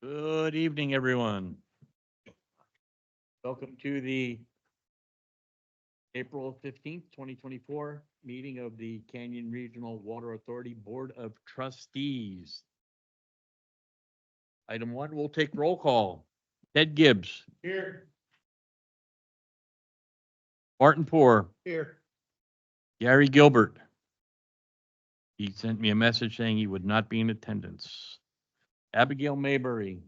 Good evening, everyone. Welcome to the April 15th, 2024 meeting of the Canyon Regional Water Authority Board of Trustees. Item 1, we'll take roll call. Ted Gibbs. Here. Martin Poor. Here. Gary Gilbert. He sent me a message saying he would not be in attendance. Abigail Maybury.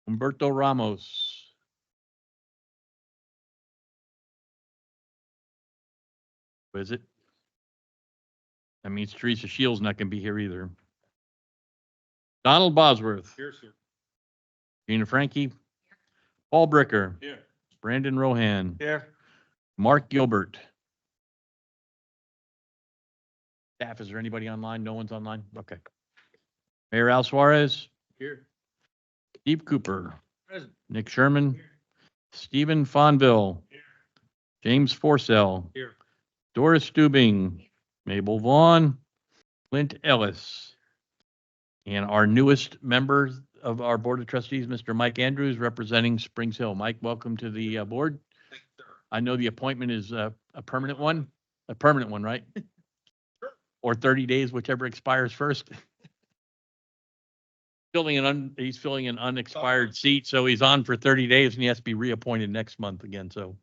Humberto Ramos. Who is it? That means Teresa Shields not going to be here either. Donald Bosworth. Here, sir. Gina Frankie. Paul Bricker. Here. Brandon Rohan. Here. Mark Gilbert. Staff, is there anybody online? No one's online? Okay. Mayor Al Suarez. Here. Steve Cooper. Present. Nick Sherman. Stephen Fonville. Here. James Forcell. Here. Doris Stubing. Mabel Vaughn. Clint Ellis. And our newest member of our Board of Trustees, Mr. Mike Andrews, representing Springs Hill. Mike, welcome to the board. Thank you, sir. I know the appointment is a permanent one, right? Or 30 days, whichever expires first. He's filling an unexpired seat, so he's on for 30 days and he has to be reappointed next month again, so.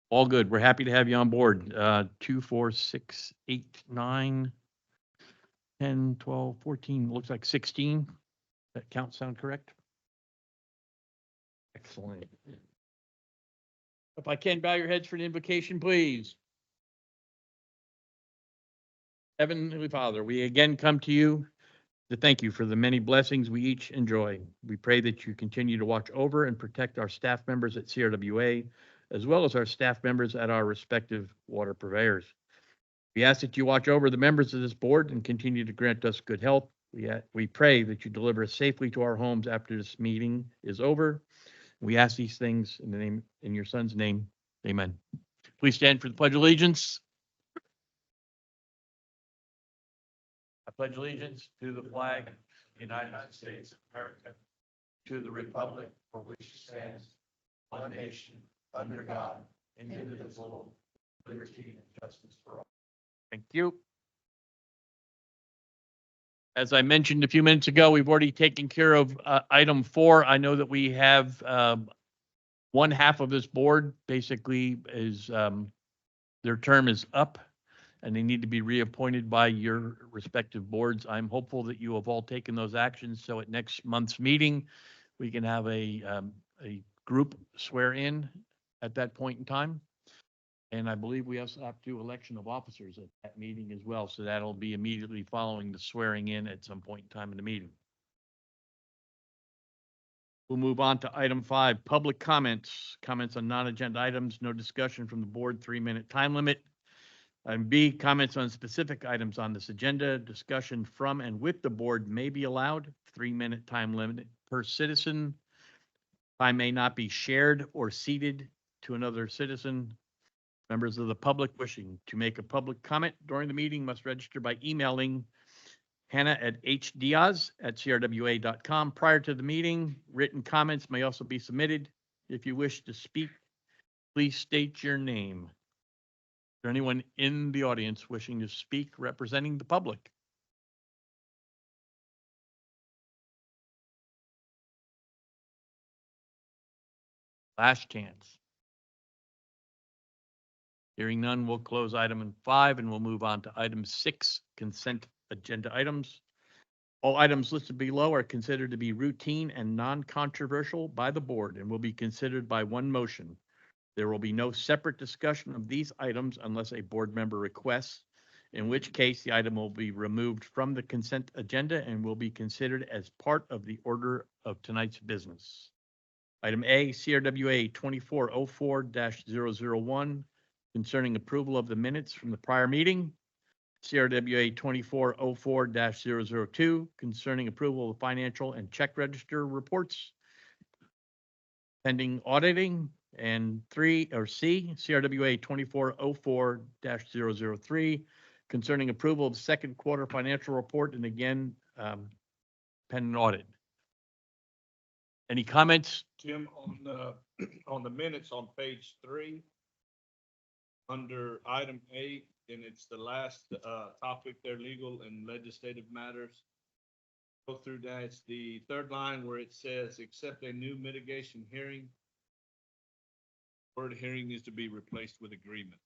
All good. We're happy to have you on board. 2, 4, 6, 8, 9, 10, 12, 14, looks like 16. That count sound correct? Excellent. If I can, bow your heads for an invocation, please. Heavenly Father, we again come to you to thank you for the many blessings we each enjoy. We pray that you continue to watch over and protect our staff members at CRWA, as well as our staff members at our respective water purveyors. We ask that you watch over the members of this board and continue to grant us good health. We pray that you deliver us safely to our homes after this meeting is over. We ask these things in your son's name. Amen. Please stand for the Pledge of Allegiance. I pledge allegiance to the flag of the United States of America, to the republic for which it stands, one nation, under God, indivisible, liberty and justice for all. Thank you. As I mentioned a few minutes ago, we've already taken care of item 4. I know that we have one half of this board basically is their term is up and they need to be reappointed by your respective boards. I'm hopeful that you have all taken those actions. So at next month's meeting, we can have a group swear in at that point in time. And I believe we also have to do election of officers at that meeting as well. So that'll be immediately following the swearing in at some point in time in the meeting. We'll move on to item 5, public comments. Comments on non-agenda items, no discussion from the board, 3-minute time limit. Item B, comments on specific items on this agenda. Discussion from and with the board may be allowed, 3-minute time limit per citizen. Time may not be shared or ceded to another citizen. Members of the public wishing to make a public comment during the meeting must register by emailing Hannah at hdiaz@crwa.com prior to the meeting. Written comments may also be submitted. If you wish to speak, please state your name. Is there anyone in the audience wishing to speak representing the public? Last chance. Hearing none, we'll close item 5 and we'll move on to item 6, consent agenda items. All items listed below are considered to be routine and non-controversial by the board and will be considered by one motion. There will be no separate discussion of these items unless a board member requests, in which case the item will be removed from the consent agenda and will be considered as part of the order of tonight's business. Item A, CRWA 2404-001, concerning approval of the minutes from the prior meeting. CRWA 2404-002, concerning approval of financial and check register reports pending auditing. And C, CRWA 2404-003, concerning approval of second quarter financial report and again, pending audit. Any comments? Jim, on the minutes on page 3, under item 8, and it's the last topic there, legal and legislative matters. Go through that. It's the third line where it says, except a new mitigation hearing. Word hearing needs to be replaced with agreement.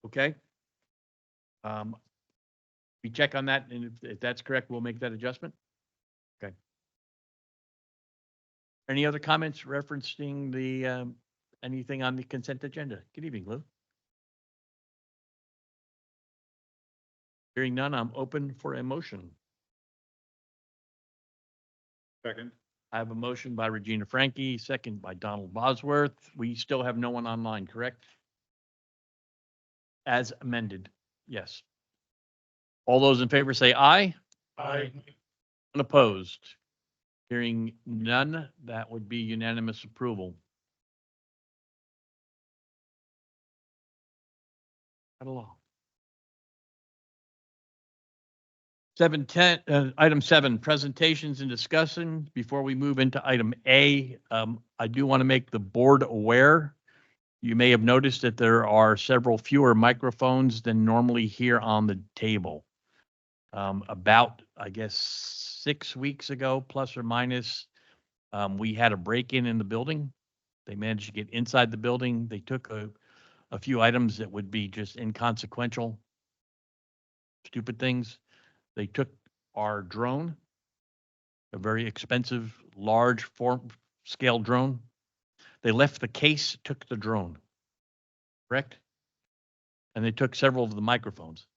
Okay. We check on that, and if that's correct, we'll make that adjustment. Okay. Any other comments referencing the, anything on the consent agenda? Good evening, Lou. Hearing none, I'm open for a motion. Second. I have a motion by Regina Frankie, second by Donald Bosworth. We still have no one online, correct? As amended, yes. All those in favor say aye. Aye. Unopposed. Hearing none, that would be unanimous approval. Right along. 7:10, item 7, presentations and discussion. Before we move into item A, I do want to make the board aware. You may have noticed that there are several fewer microphones than normally here on the table. About, I guess, 6 weeks ago, plus or minus, we had a break-in in the building. They managed to get inside the building. They took a few items that would be just inconsequential, stupid things. They took our drone, a very expensive, large scale drone. They left the case, took the drone, correct? And they took several of the microphones.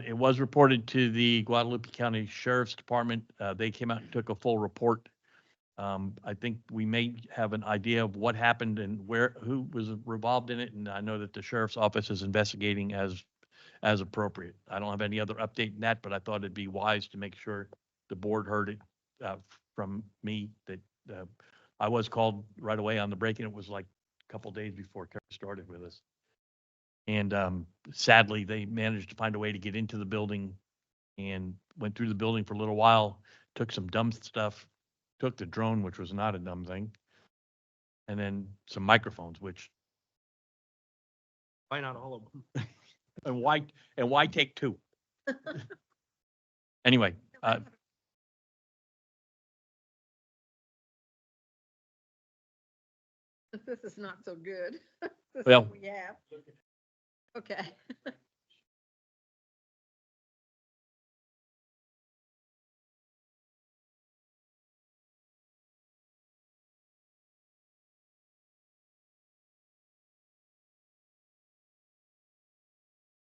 It was reported to the Guadalupe County Sheriff's Department. They came out and took a full report. I think we may have an idea of what happened and who was involved in it. And I know that the sheriff's office is investigating as appropriate. I don't have any other update in that, but I thought it'd be wise to make sure the board heard it from me that I was called right away on the break, and it was like a couple days before Kerry started with us. And sadly, they managed to find a way to get into the building and went through the building for a little while, took some dumb stuff, took the drone, which was not a dumb thing, and then some microphones, which. Why not all of them? And why take 2? Anyway, This is not so good. This is Well- what we have. Okay.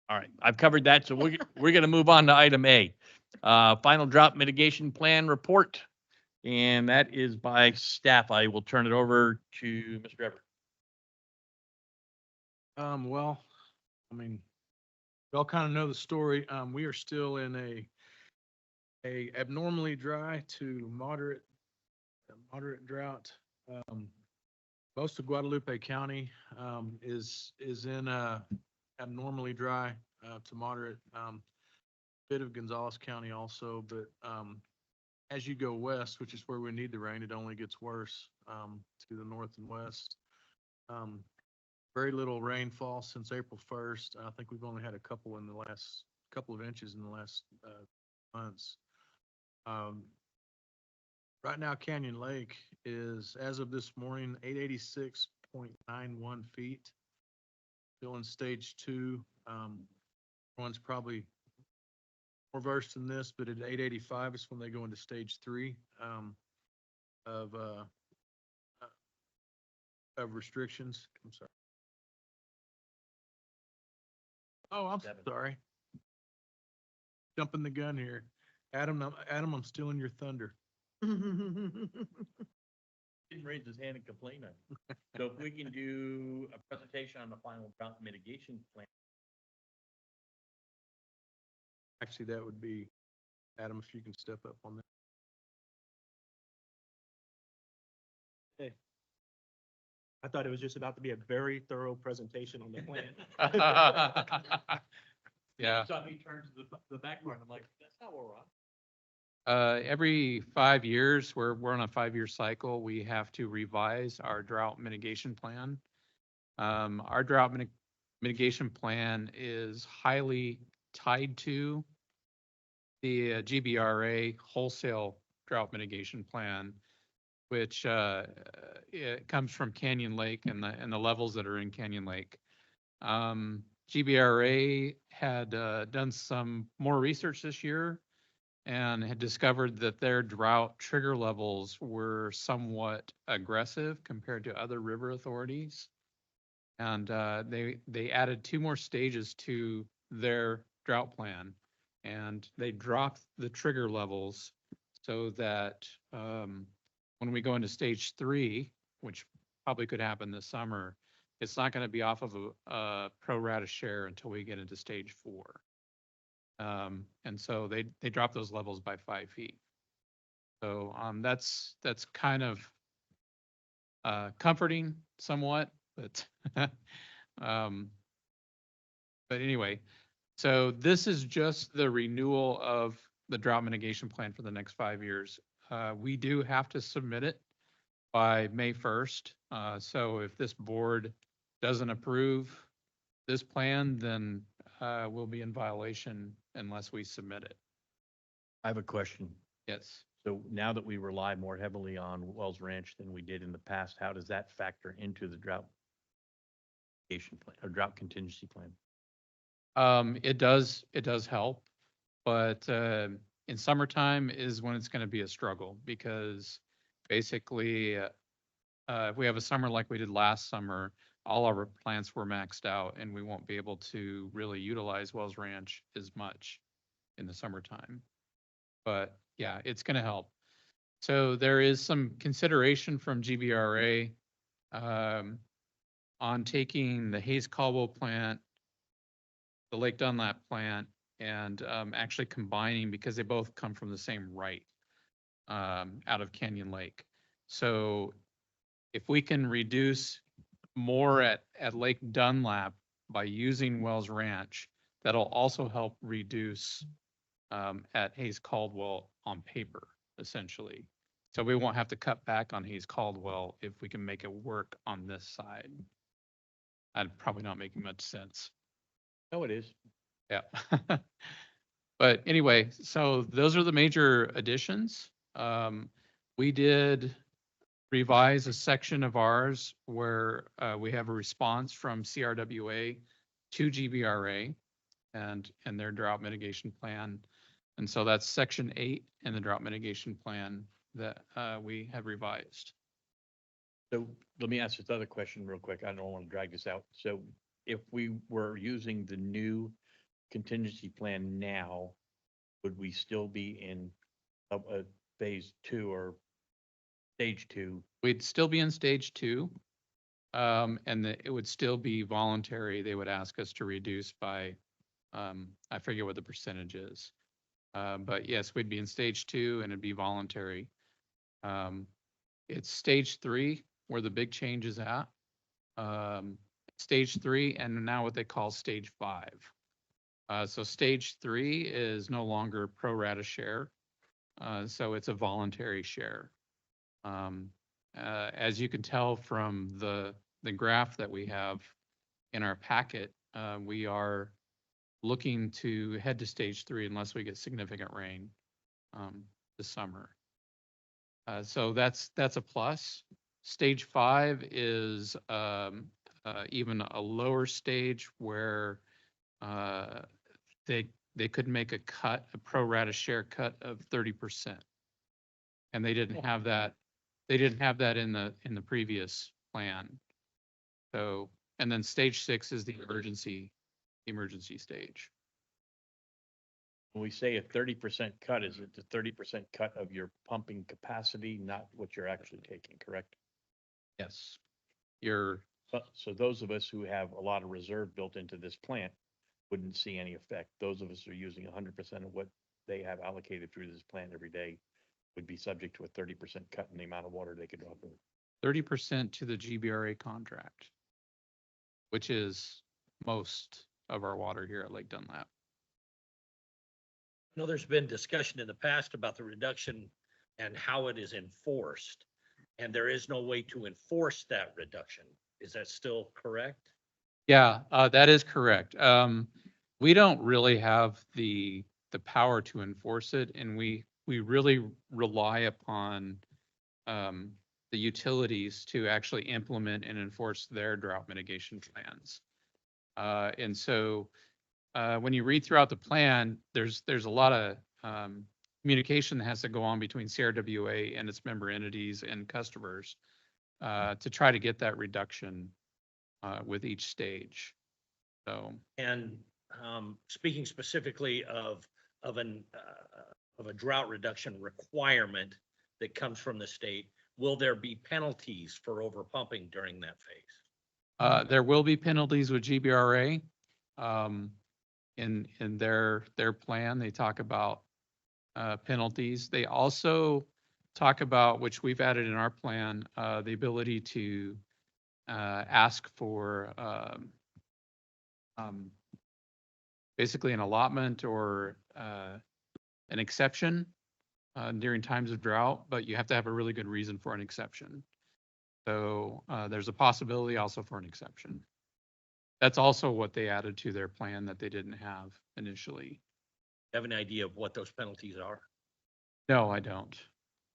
all right, I've covered that, so we're going to move on to item A. Final drought mitigation plan report, and that is by staff. I will turn it over to Mr. Everett. Well, I mean, we all kind of know the story. We are still in a abnormally dry to moderate drought. Most of Guadalupe County is in a abnormally dry to moderate. Bit of Gonzales County also, but as you go west, which is where we need the rain, it only gets worse to the north and west. Very little rainfall since April 1st. I think we've only had a couple of inches in the last months. Right now, Canyon Lake is, as of this morning, 886.91 feet. Still in stage 2. One's probably more versed in this, but at 885 is when they go into stage 3 of restrictions. I'm sorry. Oh, I'm sorry. Jumping the gun here. Adam, I'm stealing your thunder. Didn't raise his hand and complain on it. So if we can do a presentation on the final drought mitigation plan. Actually, that would be, Adam, if you can step up on that. I thought it was just about to be a very thorough presentation on the plan. Yeah, Saw me turn to the back part, I'm like, that's not what we're on. every 5 years, we're on a 5-year cycle. We have to revise our drought mitigation plan. Our drought mitigation plan is highly tied to the GBRA wholesale drought mitigation plan, which it comes from Canyon Lake and the levels that are in Canyon Lake. GBRA had done some more research this year and had discovered that their drought trigger levels were somewhat aggressive compared to other river authorities. And they added 2 more stages to their drought plan, and they dropped the trigger levels so that when we go into stage 3, which probably could happen this summer, it's not going to be off of a pro rata share until we get into stage 4. And so they dropped those levels by 5 feet. So that's kind of comforting somewhat, but but anyway, so this is just the renewal of the drought mitigation plan for the next 5 years. We do have to submit it by May 1st. So if this board doesn't approve this plan, then we'll be in violation unless we submit it. I have a question. Yes. So now that we rely more heavily on Wells Ranch than we did in the past, how does that factor into the drought mitigation plan or drought contingency plan? It does help, but in summertime is when it's going to be a struggle because basically if we have a summer like we did last summer, all our plants were maxed out and we won't be able to really utilize Wells Ranch as much in the summertime. But yeah, it's going to help. So there is some consideration from GBRA on taking the Hayes Caldwell plant, the Lake Dunlap plant, and actually combining because they both come from the same right out of Canyon Lake. So if we can reduce more at Lake Dunlap by using Wells Ranch, that'll also help reduce at Hayes Caldwell on paper, essentially. So we won't have to cut back on Hayes Caldwell if we can make it work on this side. I'd probably not making much sense. No, it is. Yeah. But anyway, so those are the major additions. We did revise a section of ours where we have a response from CRWA to GBRA and their drought mitigation plan. And so that's section 8 in the drought mitigation plan that we have revised. So let me ask this other question real quick. I don't want to drag this out. So if we were using the new contingency plan now, would we still be in a phase 2 or stage 2? We'd still be in stage 2. And it would still be voluntary. They would ask us to reduce by, I forget what the percentage is. But yes, we'd be in stage 2 and it'd be voluntary. It's stage 3 where the big change is at. Stage 3 and now what they call stage 5. So stage 3 is no longer pro rata share. So it's a voluntary share. As you can tell from the graph that we have in our packet, we are looking to head to stage 3 unless we get significant rain this summer. So that's a plus. Stage 5 is even a lower stage where they could make a cut, a pro rata share cut of 30%. And they didn't have that. They didn't have that in the previous plan. So, and then stage 6 is the emergency stage. When we say a 30% cut, is it the 30% cut of your pumping capacity, not what you're actually taking, correct? Yes. You're, So those of us who have a lot of reserve built into this plant wouldn't see any effect. Those of us who are using 100% of what they have allocated through this plant every day would be subject to a 30% cut in the amount of water they could drop in. 30% to the GBRA contract, which is most of our water here at Lake Dunlap. I know there's been discussion in the past about the reduction and how it is enforced. And there is no way to enforce that reduction. Is that still correct? Yeah, that is correct. We don't really have the power to enforce it, and we really rely upon the utilities to actually implement and enforce their drought mitigation plans. And so when you read throughout the plan, there's a lot of communication that has to go on between CRWA and its member entities and customers to try to get that reduction with each stage. So, And speaking specifically of a drought reduction requirement that comes from the state, will there be penalties for overpumping during that phase? there will be penalties with GBRA. In their plan, they talk about penalties. They also talk about, which we've added in our plan, the ability to ask for basically an allotment or an exception during times of drought, but you have to have a really good reason for an exception. So there's a possibility also for an exception. That's also what they added to their plan that they didn't have initially. Have any idea of what those penalties are? No, I don't.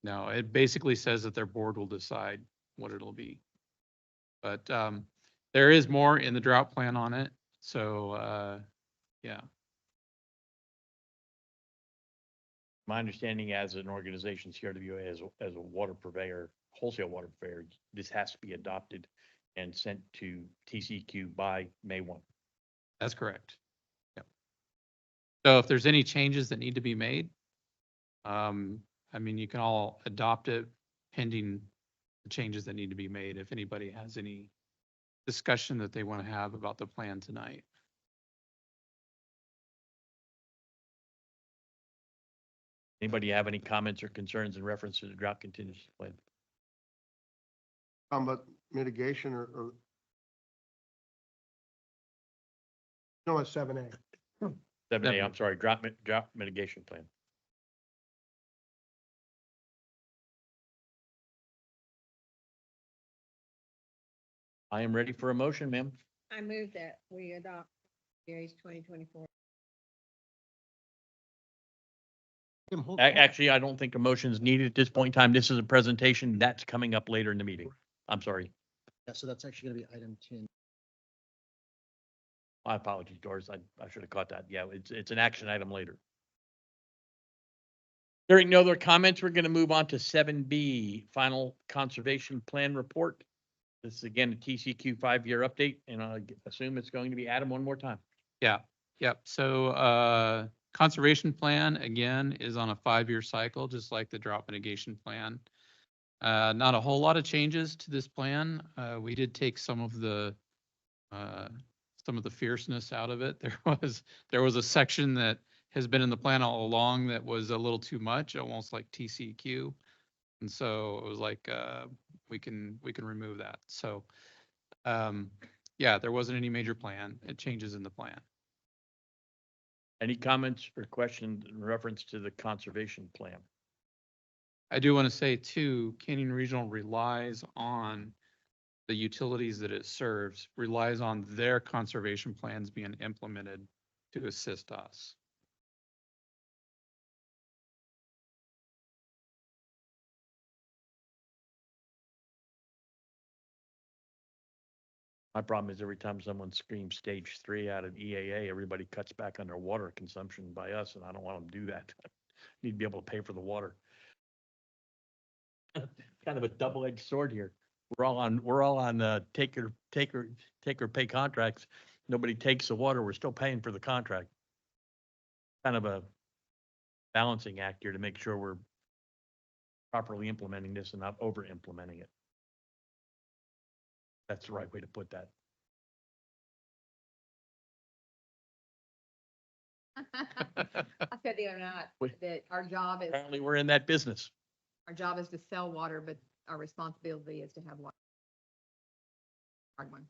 No, it basically says that their board will decide what it'll be. But there is more in the drought plan on it. So yeah. My understanding as an organization, CRWA, as a water purveyor, wholesale water purveyor, this has to be adopted and sent to TCQ by May 1. That's correct. Yep. So if there's any changes that need to be made, I mean, you can all adopt it pending the changes that need to be made. If anybody has any discussion that they want to have about the plan tonight. Anybody have any comments or concerns in reference to the drought contingency plan? About mitigation or no, it's 7A. 7A, I'm sorry, drought mitigation plan. I am ready for a motion, ma'am. I move that we adopt series 2024. Actually, I don't think a motion is needed at this point in time. This is a presentation that's coming up later in the meeting. I'm sorry. Yeah, so that's actually gonna be item 10. My apologies, Doris. I should have caught that. Yeah, it's an action item later. Hearing no other comments, we're going to move on to 7B, final conservation plan report. This is again a TCQ 5-year update, and I assume it's going to be Adam one more time. Yeah, yep. So conservation plan, again, is on a 5-year cycle, just like the drought mitigation plan. Not a whole lot of changes to this plan. We did take some of the fierceness out of it. There was a section that has been in the plan all along that was a little too much, almost like TCQ. And so it was like, we can remove that. So, yeah, there wasn't any major plan. It changes in the plan. Any comments or questions in reference to the conservation plan? I do want to say too, Canyon Regional relies on the utilities that it serves, relies on their conservation plans being implemented to assist us. My problem is every time someone screams stage 3 out of EAA, everybody cuts back on their water consumption by us, and I don't want them to do that. Need to be able to pay for the water. Kind of a double-edged sword here. We're all on take or pay contracts. Nobody takes the water. We're still paying for the contract. Kind of a balancing act here to make sure we're properly implementing this and not over implementing it. That's the right way to put that. I said the other night Wait. that our job is, Apparently, we're in that business. to sell water, but our responsibility is to have water. Hard one.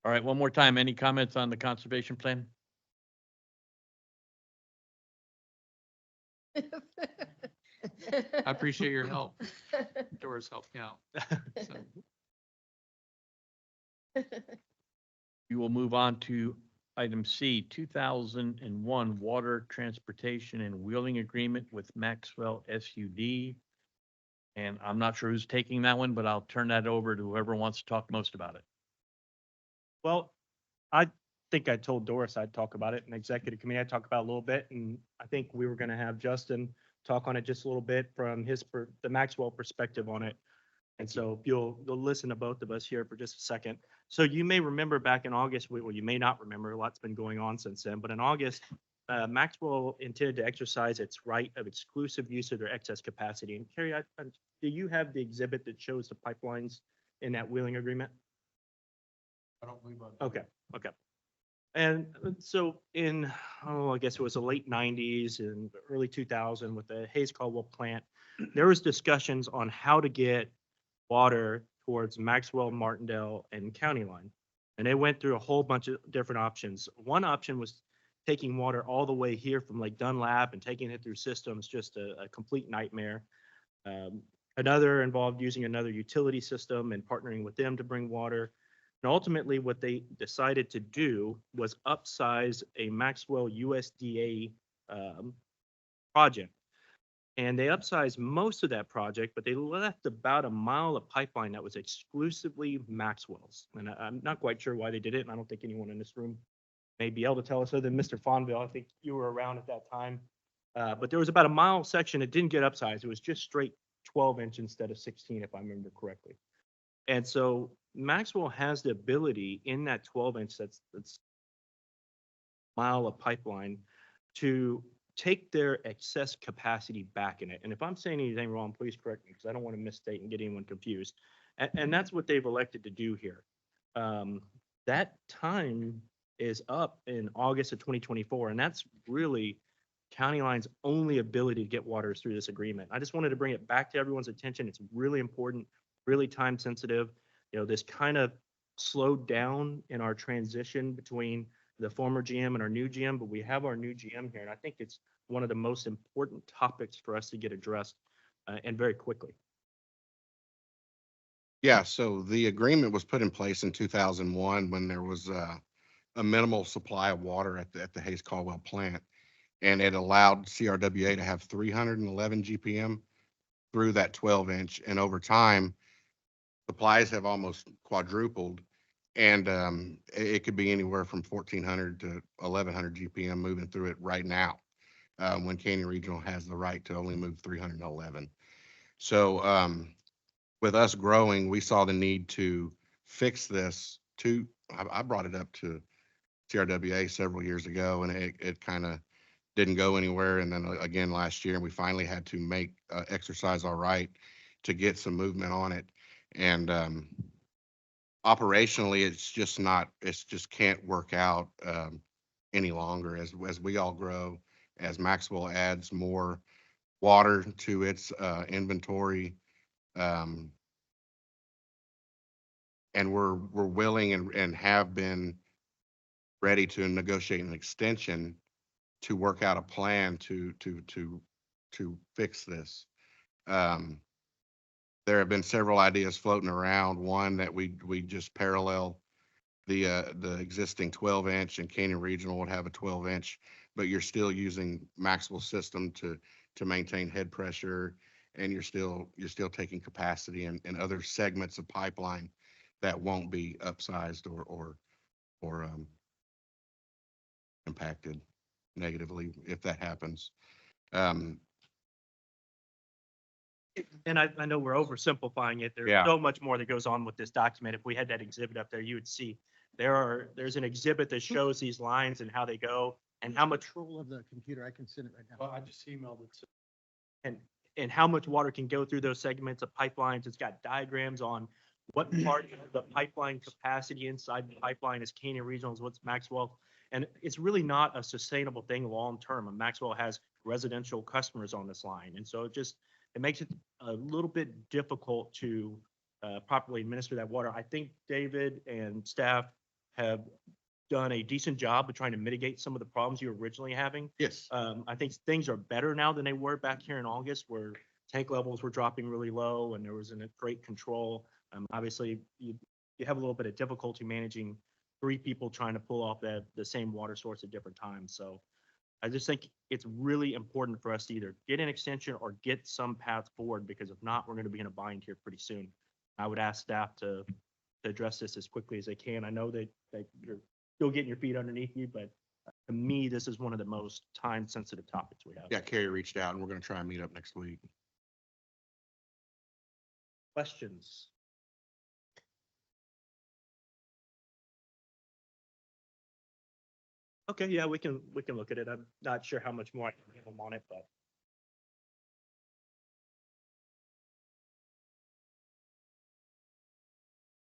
All right, one more time. Any comments on the conservation plan? I appreciate your help. Doris helped me out. So, You will move on to item C, 2001 Water Transportation and Wheeling Agreement with Maxwell SUD. And I'm not sure who's taking that one, but I'll turn that over to whoever wants to talk most about it. Well, I think I told Doris I'd talk about it in executive committee. I'd talk about it a little bit, and I think we were gonna have Justin talk on it just a little bit from the Maxwell perspective on it. And so if you'll listen to both of us here for just a second. So you may remember back in August, well, you may not remember, a lot's been going on since then, but in August, Maxwell intended to exercise its right of exclusive use of their excess capacity. And Carrie, do you have the exhibit that shows the pipelines in that wheeling agreement? I don't believe Okay, okay. And so in, I guess it was the late nineties and early 2000 with the Hayes Caldwell plant, there was discussions on how to get water towards Maxwell, Martindale, and County Line. And they went through a whole bunch of different options. One option was taking water all the way here from Lake Dunlap and taking it through systems, just a complete nightmare. Another involved using another utility system and partnering with them to bring water. And ultimately, what they decided to do was upsize a Maxwell USDA project. And they upsized most of that project, but they left about a mile of pipeline that was exclusively Maxwell's. And I'm not quite sure why they did it, and I don't think anyone in this room may be able to tell us other than Mr. Fonville. I think you were around at that time. But there was about a mile section that didn't get upsized. It was just straight 12-inch instead of 16, if I remember correctly. And so Maxwell has the ability in that 12-inch that's mile of pipeline to take their excess capacity back in it. And if I'm saying anything wrong, please correct me, because I don't want to misstate and get anyone confused. And that's what they've elected to do here. That time is up in August of 2024, and that's really County Line's only ability to get water through this agreement. I just wanted to bring it back to everyone's attention. It's really important, really time sensitive. You know, this kind of slowed down in our transition between the former GM and our new GM, but we have our new GM here, and I think it's one of the most important topics for us to get addressed and very quickly. Yeah, so the agreement was put in place in 2001 when there was a minimal supply of water at the Hayes Caldwell plant. And it allowed CRWA to have 311 GPM through that 12-inch. And over time, supplies have almost quadrupled. And it could be anywhere from 1,400 to 1,100 GPM moving through it right now, when Canyon Regional has the right to only move 311. So with us growing, we saw the need to fix this. I brought it up to CRWA several years ago, and it kind of didn't go anywhere. And then again last year, we finally had to exercise our right to get some movement on it. And operationally, it's just can't work out any longer as we all grow, as Maxwell adds more water to its inventory. And we're willing and have been ready to negotiate an extension to work out a plan to fix this. There have been several ideas floating around. One that we just parallel the existing 12-inch, and Canyon Regional would have a 12-inch, but you're still using Maxwell system to maintain head pressure, and you're still taking capacity in other segments of pipeline that won't be upsized or impacted negatively if that happens. And I know we're oversimplifying it. There's Yeah. so much more that goes on with this document. If we had that exhibit up there, you would see there's an exhibit that shows these lines and how they go. and how much, Control of the computer, I can send it right now. Well, I just emailed it to. and how much water can go through those segments of pipelines. It's got diagrams on what part of the pipeline capacity inside the pipeline is Canyon Regionals, what's Maxwell. And it's really not a sustainable thing long-term. And Maxwell has residential customers on this line. And so it makes it a little bit difficult to properly administer that water. I think David and staff have done a decent job of trying to mitigate some of the problems you were originally having. Yes. I think things are better now than they were back here in August, where tank levels were dropping really low and there was a great control. Obviously, you have a little bit of difficulty managing 3 people trying to pull off the same water source at different times. So I just think it's really important for us to either get an extension or get some path forward, because if not, we're going to be in a bind here pretty soon. I would ask staff to address this as quickly as they can. I know that you're still getting your feet underneath you, but to me, this is one of the most time-sensitive topics we have. Yeah, Carrie reached out and we're gonna try and meet up next week. Questions? Okay, yeah, we can look at it. I'm not sure how much more I can give them on it, but.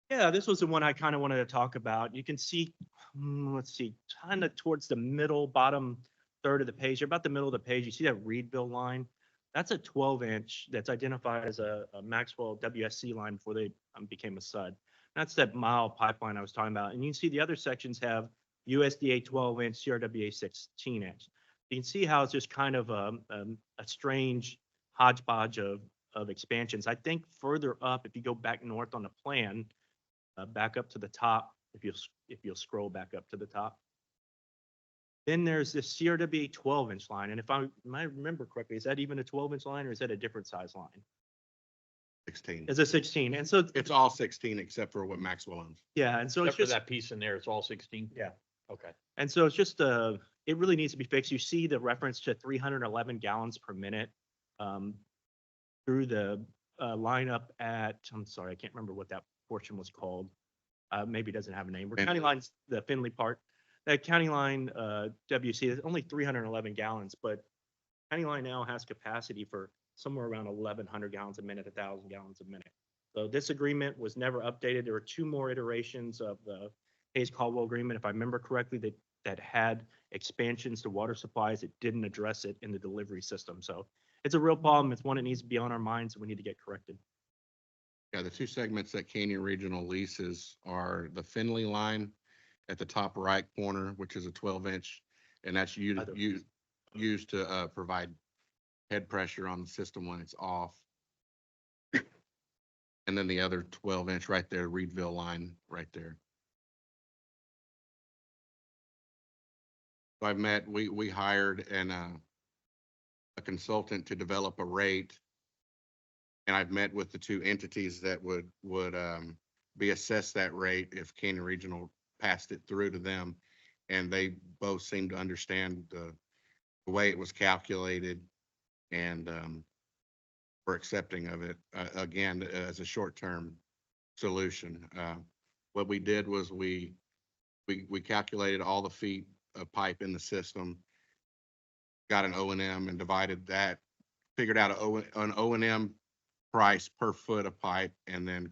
Yeah, this was the one I kind of wanted to talk about. You can see, let's see, kind of towards the middle, bottom third of the page, about the middle of the page, you see that Reedville line? That's a 12-inch that's identified as a Maxwell WSC line before they became a SUD. That's that mile pipeline I was talking about. And you can see the other sections have USDA 12-inch, CRWA 16-inch. You can see how it's just kind of a strange hodgepodge of expansions. I think further up, if you go back north on the plan, back up to the top, if you'll scroll back up to the top. Then there's this CRWA 12-inch line. And if I remember correctly, is that even a 12-inch line or is that a different size line? 16. It's a 16. And so, It's all 16 except for what Maxwell owns. yeah, and so it's Except for just, that piece in there, it's all 16? yeah. Okay. And so it's just, it really needs to be fixed. You see the reference to 311 gallons per minute through the lineup at, I'm sorry, I can't remember what that portion was called. Maybe it doesn't have a name. We're county lines, the Finley part. That county line WC is only 311 gallons, but county line now has capacity for somewhere around 1,100 gallons a minute, 1,000 gallons a minute. So this agreement was never updated. There were 2 more iterations of the Hayes-Caldwell agreement, if I remember correctly, that had expansions to water supplies. It didn't address it in the delivery system. So it's a real problem. It's one that needs to be on our minds and we need to get corrected. Yeah, the 2 segments that Canyon Regional leases are the Finley line at the top right corner, which is a 12-inch, and that's used to provide head pressure on the system when it's off. And then the other 12-inch right there, Reedville line right there. So we hired a consultant to develop a rate. And I've met with the 2 entities that would be assessed that rate if Canyon Regional passed it through to them. And they both seem to understand the way it was calculated and were accepting of it, again, as a short-term solution. What we did was we calculated all the feet of pipe in the system, got an O&M and divided that, figured out an O&M price per foot of pipe, and then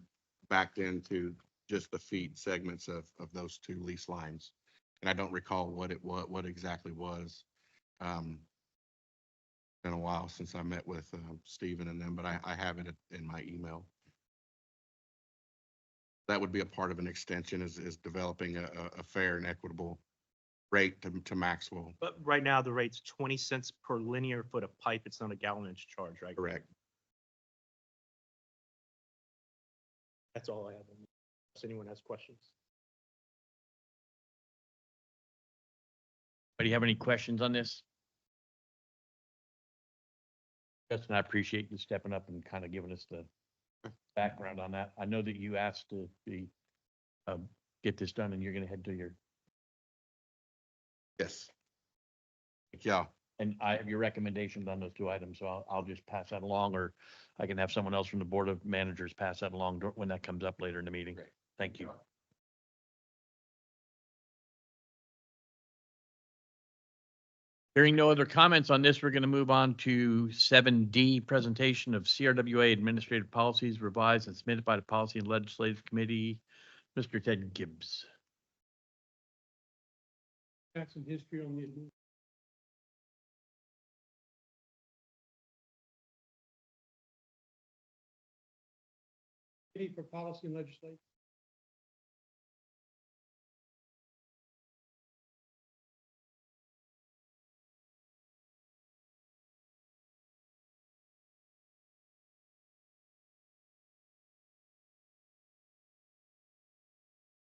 backed into just the feet segments of those 2 lease lines. And I don't recall what exactly was. Been a while since I met with Stephen and them, but I have it in my email. That would be a part of an extension is developing a fair and equitable rate to Maxwell. But right now the rate's 20 cents per linear foot of pipe. It's not a gallonage charge, right? Correct. That's all I have. Does anyone has questions? Do you have any questions on this? Justin, I appreciate you stepping up and kind of giving us the background on that. I know that you asked to get this done and you're going to head to your. Yes. Yeah. And I have your recommendations on those 2 items, so I'll just pass that along, or I can have someone else from the Board of Managers pass that along when that comes up later in the meeting. Thank you. Hearing no other comments on this, we're going to move on to 7D, presentation of CRWA administrative policies revised and submitted by the Policy and Legislative Committee. Mr. Ted Gibbs. Got some history on the. Committee for Policy and Legislation.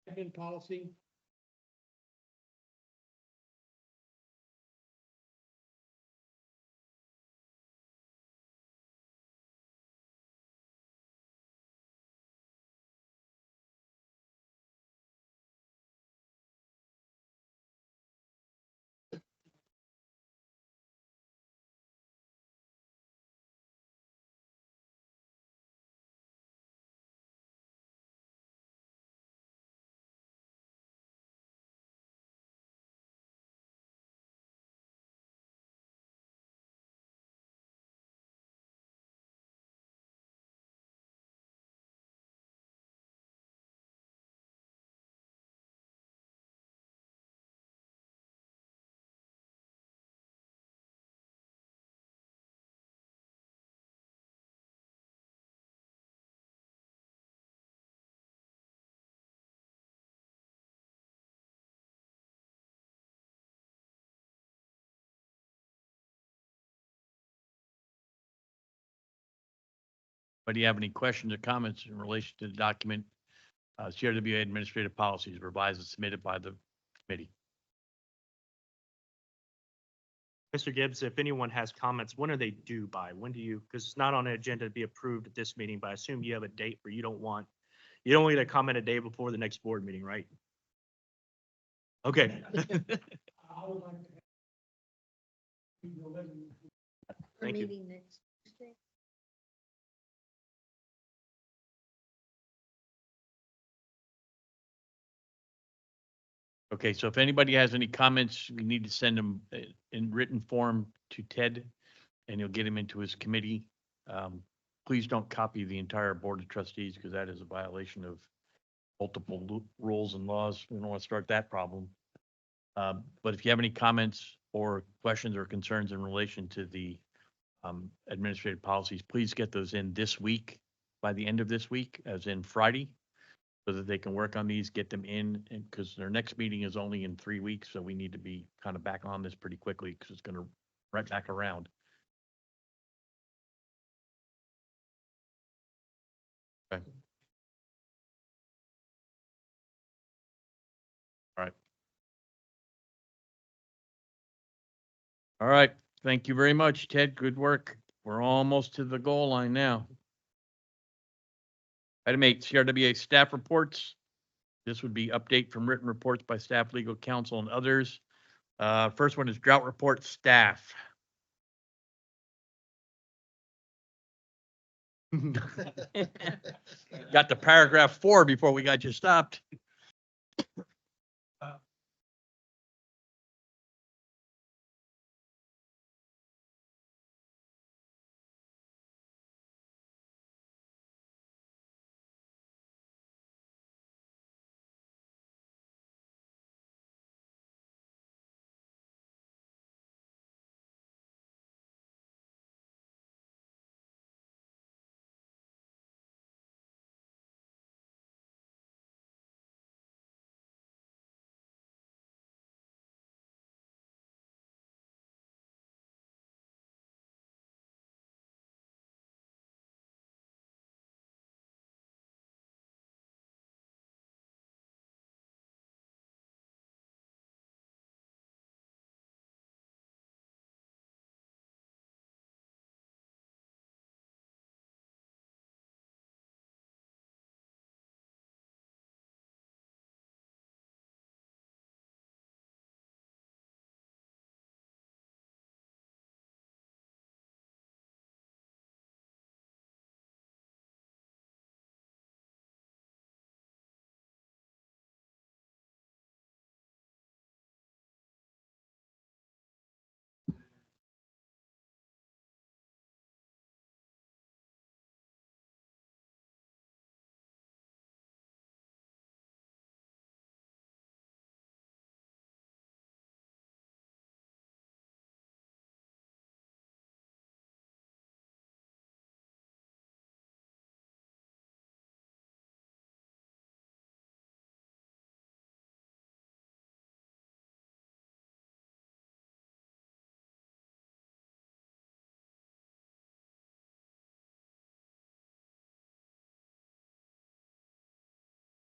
Admin policy. But do you have any questions or comments in relation to the document, CRWA administrative policies revised and submitted by the committee? Mr. Gibbs, if anyone has comments, when are they due by? When do you, because it's not on the agenda to be approved at this meeting, but I assume you have a date where you don't want to comment a day before the next board meeting, right? Okay. Thank you. Meeting next Tuesday. Okay, so if anybody has any comments, we need to send them in written form to Ted, and he'll get them into his committee. Please don't copy the entire Board of Trustees, because that is a violation of multiple rules and laws. We don't want to start that problem. But if you have any comments or questions or concerns in relation to the administrative policies, please get those in this week, by the end of this week, as in Friday, so that they can work on these, get them in, and because their next meeting is only in 3 weeks, so we need to be kind of back on this pretty quickly, because it's going to right back around. Okay. All right. All right. Thank you very much, Ted. Good work. We're almost to the goal line now. Item 8, CRWA staff reports. This would be update from written reports by staff, legal counsel, and others. First one is drought report staff. Got to paragraph 4 before we got you stopped.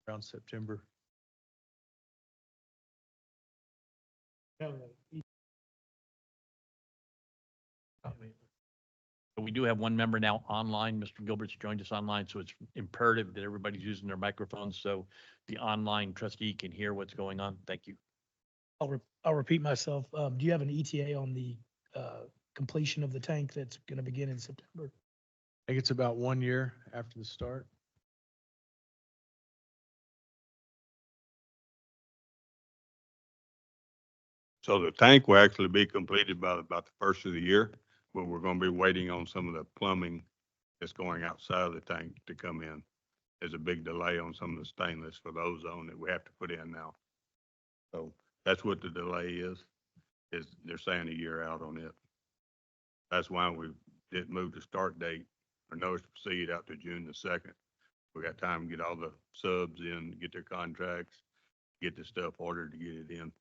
around September. We do have one member now online. Mr. Gilbert's joined us online, so it's imperative that everybody's using their microphones so the online trustee can hear what's going on. Thank you. I'll repeat myself. Do you have an ETA on the completion of the tank that's going to begin in September? I think it's about 1 year after the start. So the tank will actually be completed by about the first of the year, but we're gonna be waiting on some of the plumbing that's going outside of the tank to come in. There's a big delay on some of the stainless for the ozone that we have to put in now. So that's what the delay is they're saying a year out on it. That's why we didn't move the start date or notice to proceed out to June the 2nd. We got time to get all the subs in, get their contracts, get the stuff ordered to get it in.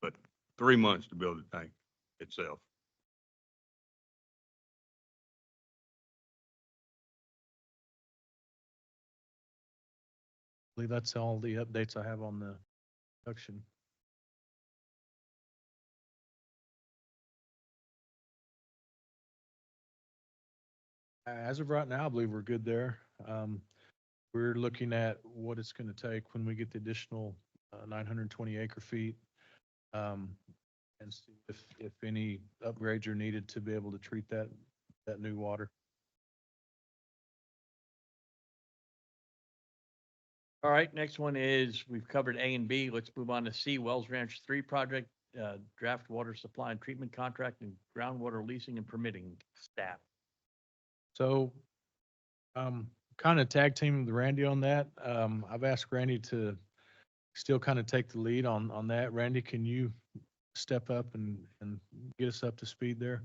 But 3 months to build the tank itself. I believe that's all the updates I have on the production. As of right now, I believe we're good there. We're looking at what it's going to take when we get the additional 920 acre feet. And see if any upgrades are needed to be able to treat that new water. All right, next one is, we've covered A and B. Let's move on to C, Wells Ranch 3 project, draft water supply and treatment contract and groundwater leasing and permitting staff. So, kind of tag teaming with Randy on that. I've asked Randy to still kind of take the lead on that. Randy, can you step up and get us up to speed there?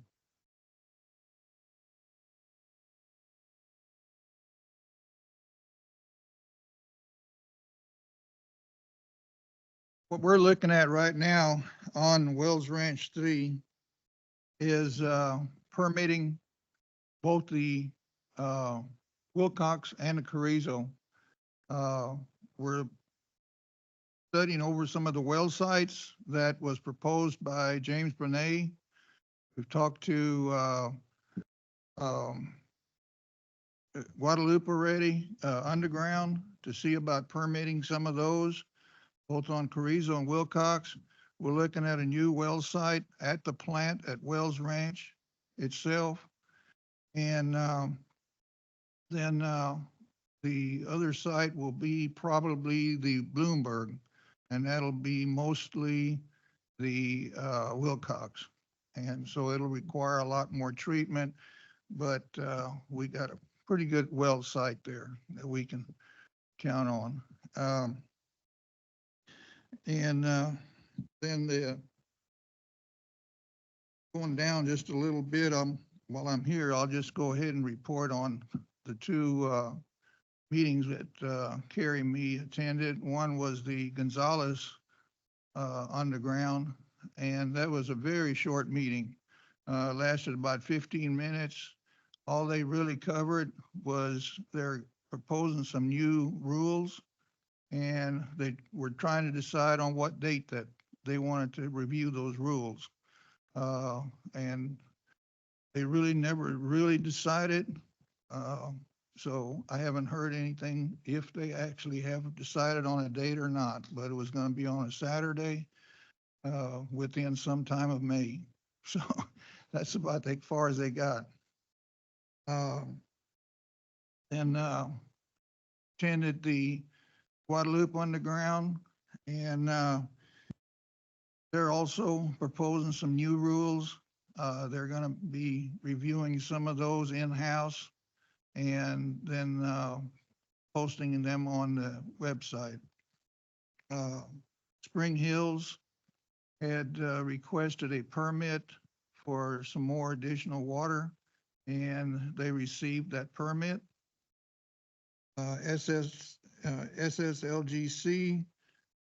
What we're looking at right now on Wells Ranch 3 is permitting both the Wilcox and the Carrizo. We're studying over some of the well sites that was proposed by James Brené. We've talked to Guadalupe already, underground, to see about permitting some of those, both on Carrizo and Wilcox. We're looking at a new well site at the plant at Wells Ranch itself. And then the other site will be probably the Bloomberg, and that'll be mostly the Wilcox. And so it'll require a lot more treatment, but we got a pretty good well site there that we can count on. And then going down just a little bit, while I'm here, I'll just go ahead and report on the two meetings that Carrie and me attended. One was the Gonzalez underground, and that was a very short meeting. Lasted about 15 minutes. All they really covered was they're proposing some new rules, and they were trying to decide on what date that they wanted to review those rules. And they really never really decided. So I haven't heard anything if they actually have decided on a date or not, but it was going to be on a Saturday within some time of May. So that's about as far as they got. And attended the Guadalupe Underground, and they're also proposing some new rules. They're going to be reviewing some of those in-house and then posting them on the website. Spring Hills had requested a permit for some more additional water, and they received that permit. SSLGC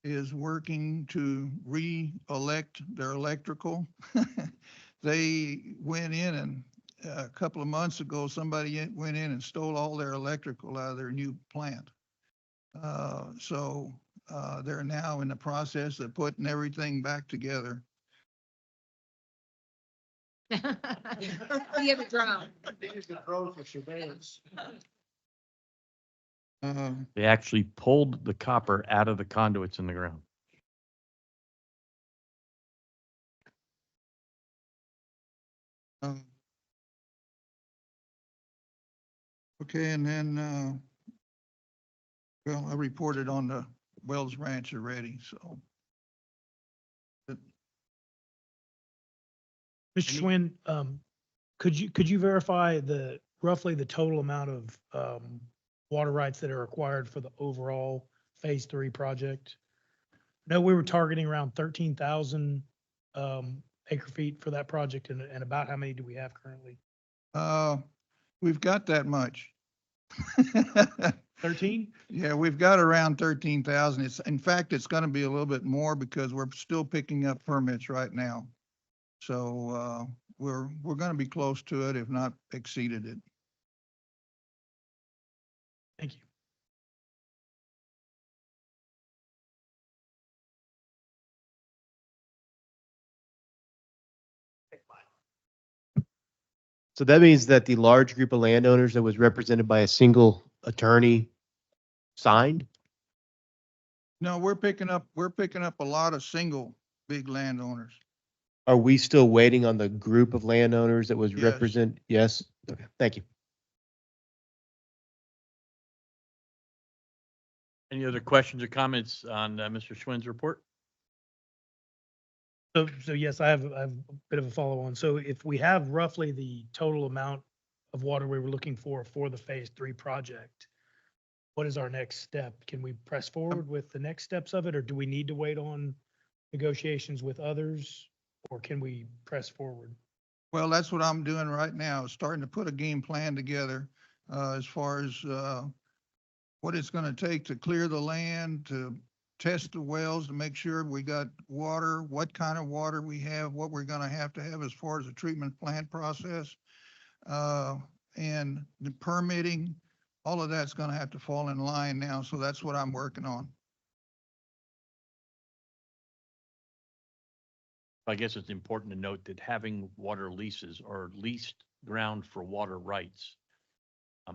is working to re-elect their electrical. They went in, and a couple of months ago, somebody went in and stole all their electrical out of their new plant. They're now in the process of putting everything back together. The other drone. They use the drone for surveillance. They actually pulled the copper out of the conduits in the ground. Uh, Okay, and then, well, I reported on the Wells Ranch already, so. Mr. Schwinn, could you verify roughly the total amount of, water rights that are required for the overall Phase 3 project? No, we were targeting around 13,000, acre feet for that project, and about how many do we have currently? We've got that much. 13? Yeah, we've got around 13,000. In fact, it's gonna be a little bit more because we're still picking up permits right now. So, we're gonna be close to it, if not exceeded it. Thank you. So that means that the large group of landowners that was represented by a single attorney signed? No, we're picking up a lot of single big landowners. Are we still waiting on the group of landowners that was Yes. represent? Yes? Okay, thank you. Any other questions or comments on Mr. Schwinn's report? So yes, I have a bit of a follow on. So if we have roughly the total amount of water we were looking for the Phase 3 project, what is our next step? Can we press forward with the next steps of it, or do we need to wait on negotiations with others, or can we press forward? Well, that's what I'm doing right now, starting to put a game plan together, as far as, what it's gonna take to clear the land, to test the wells, to make sure we got water, what kind of water we have, what we're gonna have to have as far as the treatment plant process. And the permitting, all of that's gonna have to fall in line now, so that's what I'm working on. I guess it's important to note that having water leases or leased ground for water rights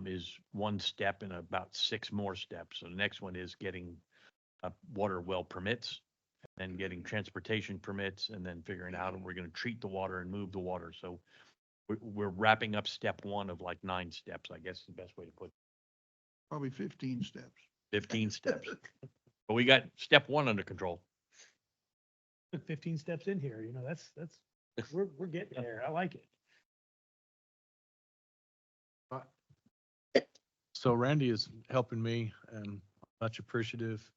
is one step in about 6 more steps. So the next one is getting water well permits, and then getting transportation permits, and then figuring out how we're going to treat the water and move the water. So we're wrapping up step 1 of like 9 steps, I guess is the best way to put it. Probably 15 steps. 15 steps. But we got step 1 under control. 15 steps in here, that's, we're getting there. I like it. So Randy is helping me and much appreciative.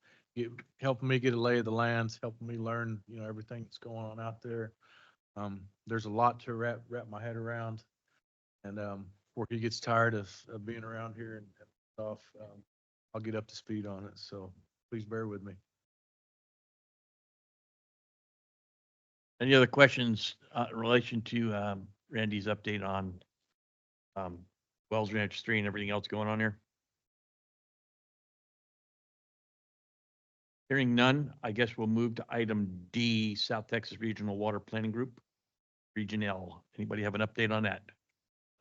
Helping me get a lay of the lands, helping me learn, everything that's going on out there. There's a lot to wrap my head around. And, before he gets tired of being around here and stuff, I'll get up to speed on it. So please bear with me. Any other questions in relation to Randy's update on Wells Ranch 3 and everything else going on here? Hearing none, I guess we'll move to item D, South Texas Regional Water Planning Group, Region L. Anybody have an update on that?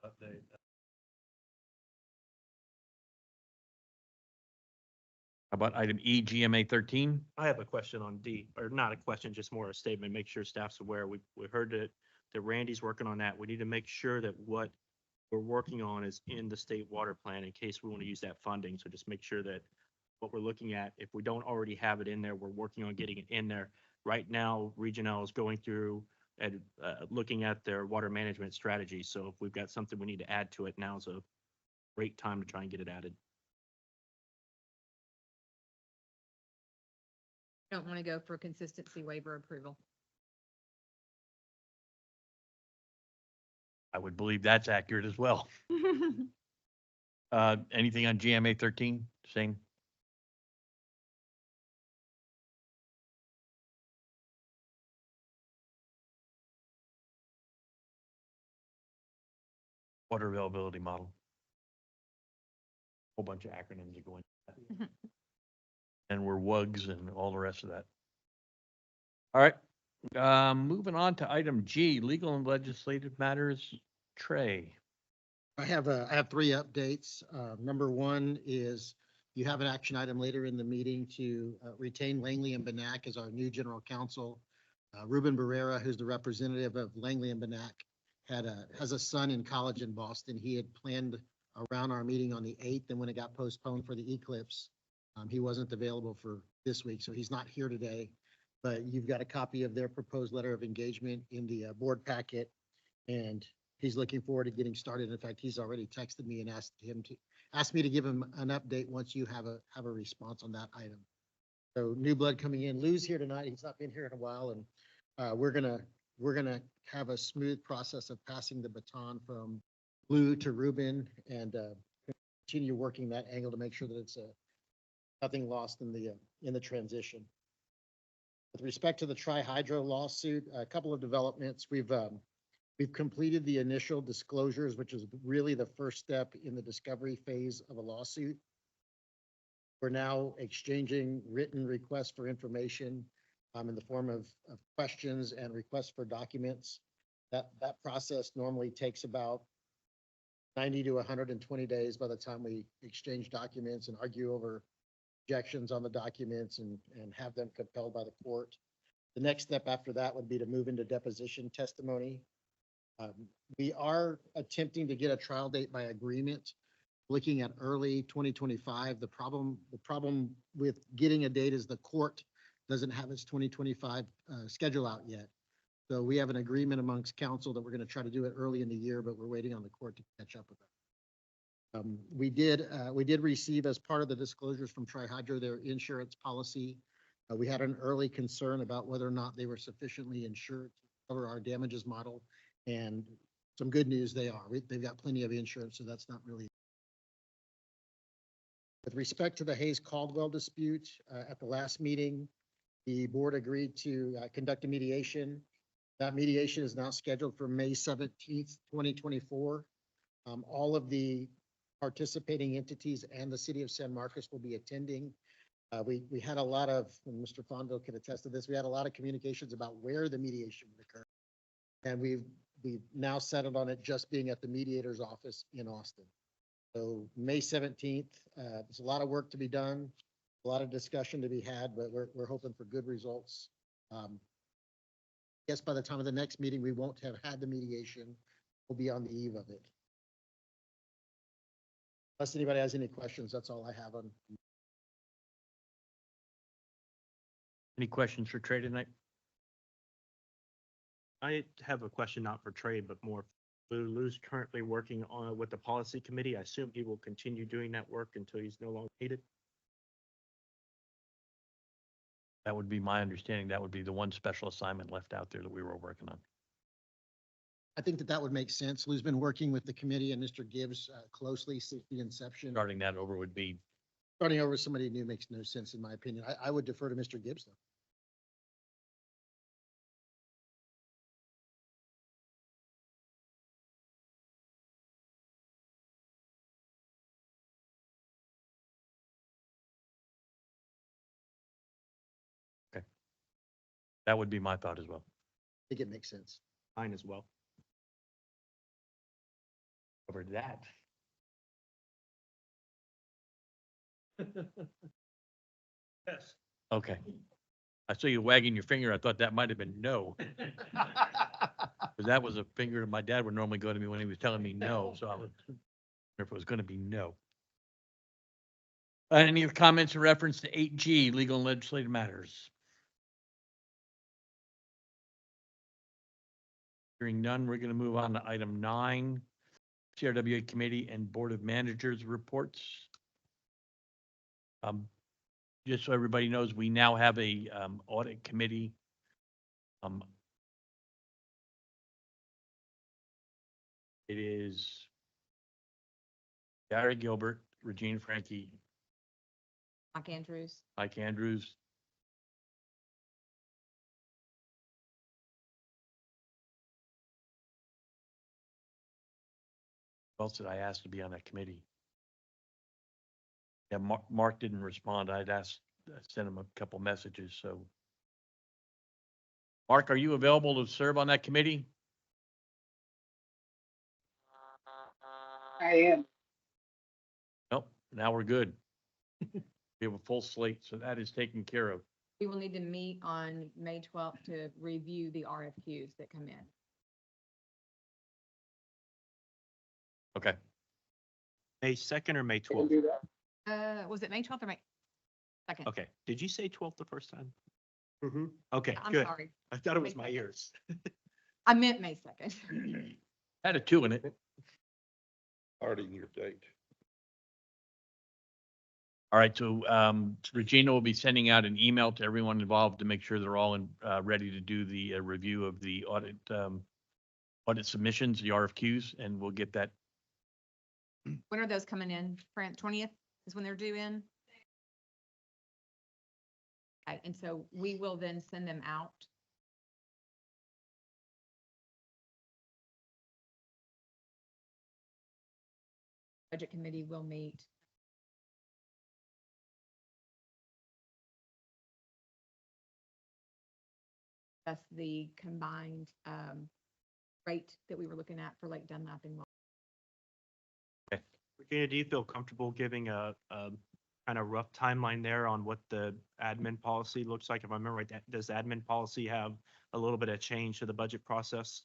Update. How about item E, GMA 13? I have a question on D, or not a question, just more a statement, make sure staff's aware. We heard that Randy's working on that. We need to make sure that what we're working on is in the state water plan in case we want to use that funding. So just make sure that what we're looking at, if we don't already have it in there, we're working on getting it in there. Right now, Region L is going through and looking at their water management strategy. So if we've got something we need to add to it, now's a great time to try and get it added. Don't want to go for consistency waiver approval. I would believe that's accurate as well. Anything on GMA 13? Same? Water availability model. Whole bunch of acronyms that go in. and we're wugs and all the rest of that. All right, moving on to item G, legal and legislative matters. Trey. I have three updates. Number one is you have an action item later in the meeting to retain Langley and Benak as our new general counsel. Ruben Barrera, who's the representative of Langley and Benak, has a son in college in Boston. He had planned around our meeting on the 8th, and when it got postponed for the eclipse, he wasn't available for this week, so he's not here today. But you've got a copy of their proposed letter of engagement in the board packet, and he's looking forward to getting started. In fact, he's already texted me and asked me to give him an update once you have a response on that item. So new blood coming in. Lou's here tonight. He's not been here in a while, and we're gonna have a smooth process of passing the baton from Lou to Ruben and continue working that angle to make sure that it's nothing lost in the transition. With respect to the Tri-Hydro lawsuit, a couple of developments. We've completed the initial disclosures, which is really the first step in the discovery phase of a lawsuit. We're now exchanging written requests for information in the form of questions and requests for documents. That process normally takes about 90 to 120 days by the time we exchange documents and argue over objections on the documents and have them compelled by the court. The next step after that would be to move into deposition testimony. We are attempting to get a trial date by agreement, looking at early 2025. The problem with getting a date is the court doesn't have its 2025 schedule out yet. So we have an agreement amongst council that we're going to try to do it early in the year, but we're waiting on the court to catch up with that. We did receive, as part of the disclosures from Tri-Hydro, their insurance policy. We had an early concern about whether or not they were sufficiently insured to cover our damages model. And some good news, they are. They've got plenty of insurance, so that's not really. With respect to the Hayes-Caldwell dispute, at the last meeting, the board agreed to conduct a mediation. That mediation is now scheduled for May 17th, 2024. All of the participating entities and the city of San Marcos will be attending. We had a lot of, and Mr. Fonville can attest to this, we had a lot of communications about where the mediation would occur. And we've now settled on it just being at the mediator's office in Austin. So May 17th, there's a lot of work to be done, a lot of discussion to be had, but we're hoping for good results. I guess by the time of the next meeting, we won't have had the mediation. We'll be on the eve of it. Unless anybody has any questions, that's all I have on. Any questions for Trey tonight? I have a question not for Trey, but more Lou. Lou's currently working on with the policy committee. I assume he will continue doing that work until he's no longer needed. That would be my understanding. That would be the one special assignment left out there that we were working on. I think that would make sense. Lou's been working with the committee and Mr. Gibbs closely since the inception. Starting that over would be, Starting over somebody new makes no sense in my opinion. I would defer to Mr. Gibbs though. that would be my thought as well. I think it makes sense. Mine as well. Covered that. Yes. Okay. I saw you wagging your finger. I thought that might have been no. Because that was a finger my dad would normally go to me when he was telling me no, so I was, if it was gonna be no. Any comments in reference to 8G, legal and legislative matters? Hearing none, we're gonna move on to item 9, CRWA Committee and Board of Managers reports. Just so everybody knows, we now have a audit committee. It is Gary Gilbert, Regina Frankie, Mike Andrews. Mike Andrews. Who else did I ask to be on that committee? Yeah, Mark didn't respond. I'd asked sent him a couple messages, so. Mark, are you available to serve on that committee? I am. Nope, now we're good. We have a full slate, so that is taken care of. We will need to meet on May 12th to review the RFQs that come in. Okay. May 2nd or May I can 12th? do that. Was it May 12th or May 2nd? Okay. Did you say 12th the first time? Mm-hmm. Okay, I'm good. sorry. I thought it was May my 2nd. ears. I meant May 2nd. Had a 2 in it. Already in your date. All right, so Regina will be sending out an email to everyone involved to make sure they're all ready to do the review of the audit submissions, the RFQs, and we'll get that. When are those coming in? 20th is when they're due in? Okay, and so we will then send them out. Budget committee will meet. That's the combined rate that we were looking at for Lake Dunlap and Regina, do you feel comfortable giving a kind of rough timeline there on what the admin policy looks like? If I remember right, does admin policy have a little bit of change to the budget process?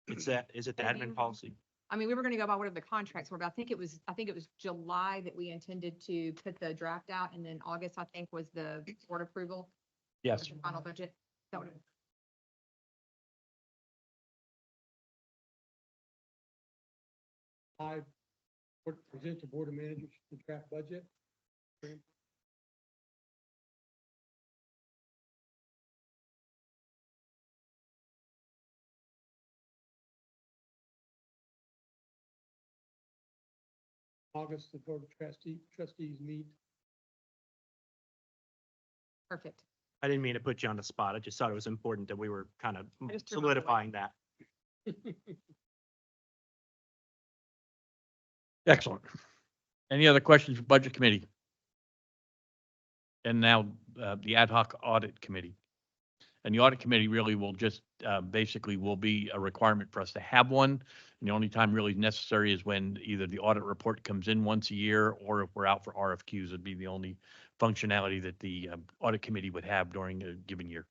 Is it the admin policy? I mean, we were gonna go by whatever the contracts were, but I think it was July that we intended to put the draft out, and then August, I think, was the board approval. Yes. The final budget. That would. I would present to Board of Managers the draft budget. August, the Board of Trustees meet. Perfect. I didn't mean to put you on the spot. I just thought it was important that we were kind of I just threw my weight. solidifying that. Excellent. Any other questions for Budget Committee? And now the Ad hoc Audit Committee. And the Audit Committee really will just basically will be a requirement for us to have one. And the only time really necessary is when either the audit report comes in once a year, or if we're out for RFQs, it'd be the only functionality that the Audit Committee would have during a given year.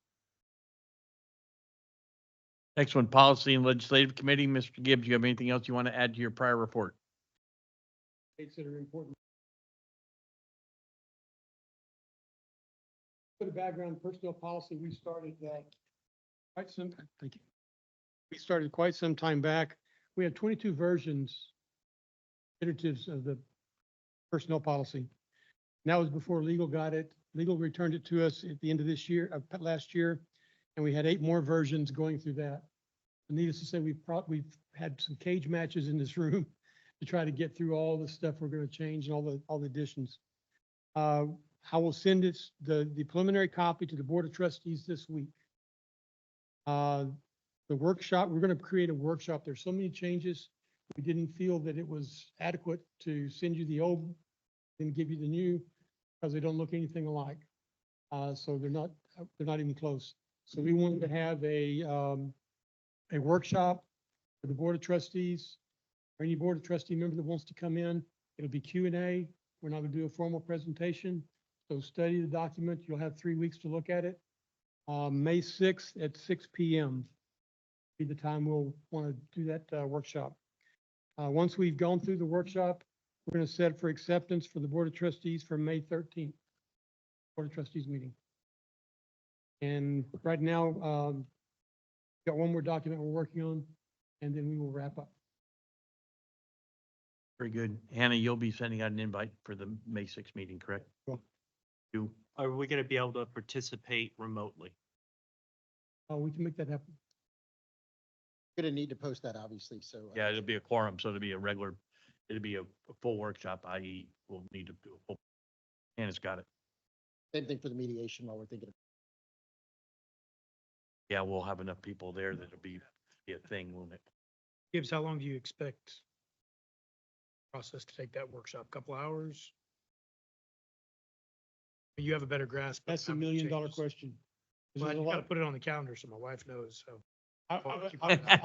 Next one, Policy and Legislative Committee. Mr. Gibbs, you have anything else you want to add to your prior report? Dates that are important. For the background, personnel policy, we started quite some, thank you. We started quite some time back. We had 22 versions, iteratives of the personnel policy. And that was before legal got it. Legal returned it to us at the end of this year, last year, and we had 8 more versions going through that. And needless to say, we've had some cage matches in this room to try to get through all the stuff we're going to change and all the additions. I will send the preliminary copy to the Board of Trustees this week. The workshop, we're going to create a workshop. There's so many changes. We didn't feel that it was adequate to send you the old and give you the new, because they don't look anything alike. So they're not even close. So we wanted to have a workshop for the Board of Trustees, or any Board of Trustee member that wants to come in. It'll be Q&A. We're not going to do a formal presentation. So study the document. You'll have 3 weeks to look at it. May 6th at 6 p.m. be the time we'll want to do that workshop. Once we've gone through the workshop, we're going to set for acceptance for the Board of Trustees for May 13th, Board of Trustees meeting. And right now, got one more document we're working on, and then we will wrap up. Very good. Hannah, you'll be sending out an invite for the May 6th meeting, correct? Sure. You, Are we going to be able to participate remotely? We can make that happen. Gonna need to post that, obviously, so. yeah, it'll be a quorum, so it'll be a full workshop, i.e. we'll need to do a full. Hannah's got it. Same thing for the mediation while we're thinking. Yeah, we'll have enough people there that it'll be a thing, won't it? Gibbs, how long do you expect process to take that workshop? Couple hours? You have a better grasp. of That's how the many $1 million changes. question. 'Cause Well, there's a you lot- gotta put it on the calendar so my wife knows, so. I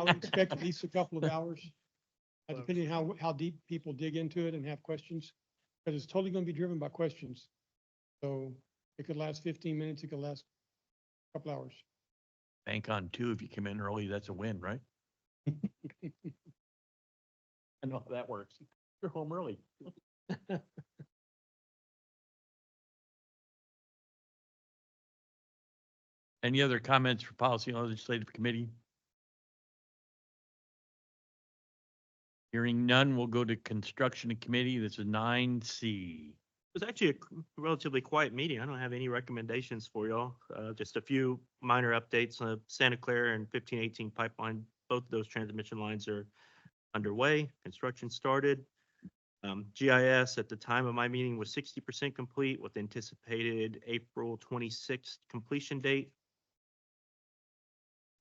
would expect at least a couple of hours, depending how deep people dig into it and have questions. Because it's totally gonna be driven by questions. So it could last 15 minutes, it could last a couple hours. Bank on 2. If you come in early, that's a win, right? I know how that works. You're home early. Any other comments for Policy and Legislative Committee? Hearing none, we'll go to Construction Committee. This is 9C. It was actually a relatively quiet meeting. I don't have any recommendations for y'all. Just a few minor updates. Santa Clara and 1518 pipeline, both of those transmission lines are underway. Construction started. GIS at the time of my meeting was 60% complete with anticipated April 26th completion date.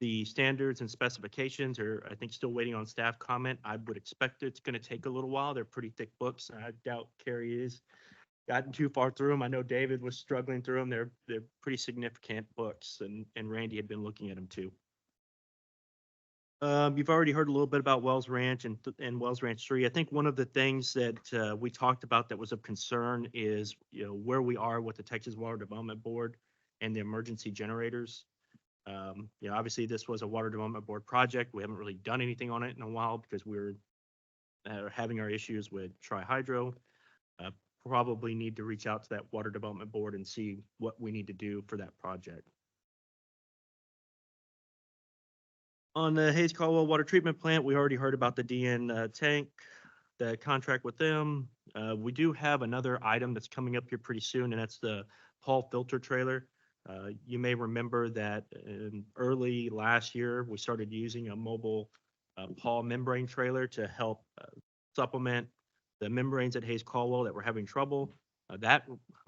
The standards and specifications are, I think, still waiting on staff comment. I would expect it's going to take a little while. They're pretty thick books. I doubt Carrie is gotten too far through them. I know David was struggling through them. They're pretty significant books, and Randy had been looking at them too. You've already heard a little bit about Wells Ranch and Wells Ranch 3. I think one of the things that we talked about that was of concern is, where we are with the Texas Water Development Board and the emergency generators. Obviously this was a Water Development Board project. We haven't really done anything on it in a while because we're having our issues with Tri-Hydro. Probably need to reach out to that Water Development Board and see what we need to do for that project. On the Hayes Caldwell Water Treatment Plant, we already heard about the DN tank, the contract with them. We do have another item that's coming up here pretty soon, and that's the Paul filter trailer. You may remember that early last year, we started using a mobile Paul membrane trailer to help supplement the membranes at Hayes Caldwell that were having trouble. That,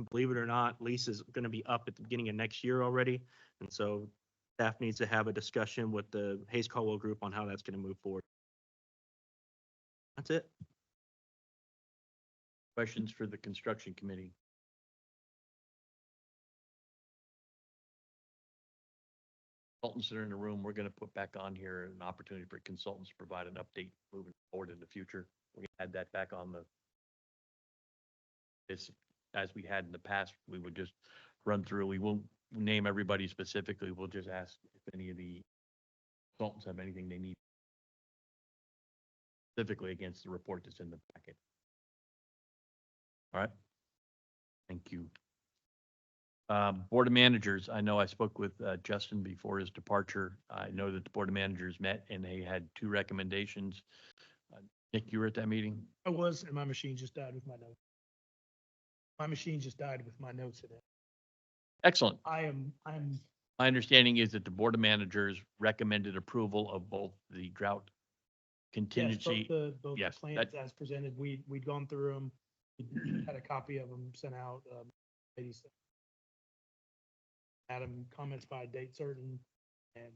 believe it or not, lease is going to be up at the beginning of next year already. And so staff needs to have a discussion with the Hayes Caldwell group on how that's going to move forward. That's it. Questions for the Construction Committee? Consultants that are in the room, we're going to put back on here an opportunity for consultants to provide an update moving forward in the future. We add that back on this, as we had in the past. We would just run through. We won't name everybody specifically. We'll just ask if any of the consultants have anything they need specifically against the report that's in the packet. All right. Thank you. Board of Managers, I know I spoke with Justin before his departure. I know that the Board of Managers met and they had 2 recommendations. Nick, you were at that meeting? I was, and my machine just died with my notes. My machine just died with my notes in it. Excellent. I'm. My understanding is that the Board of Managers recommended approval of both the drought contingency. Both the yes, plans that- as presented, we'd gone through them, had a copy of them sent out. Ladies, Adam comments by date certain, and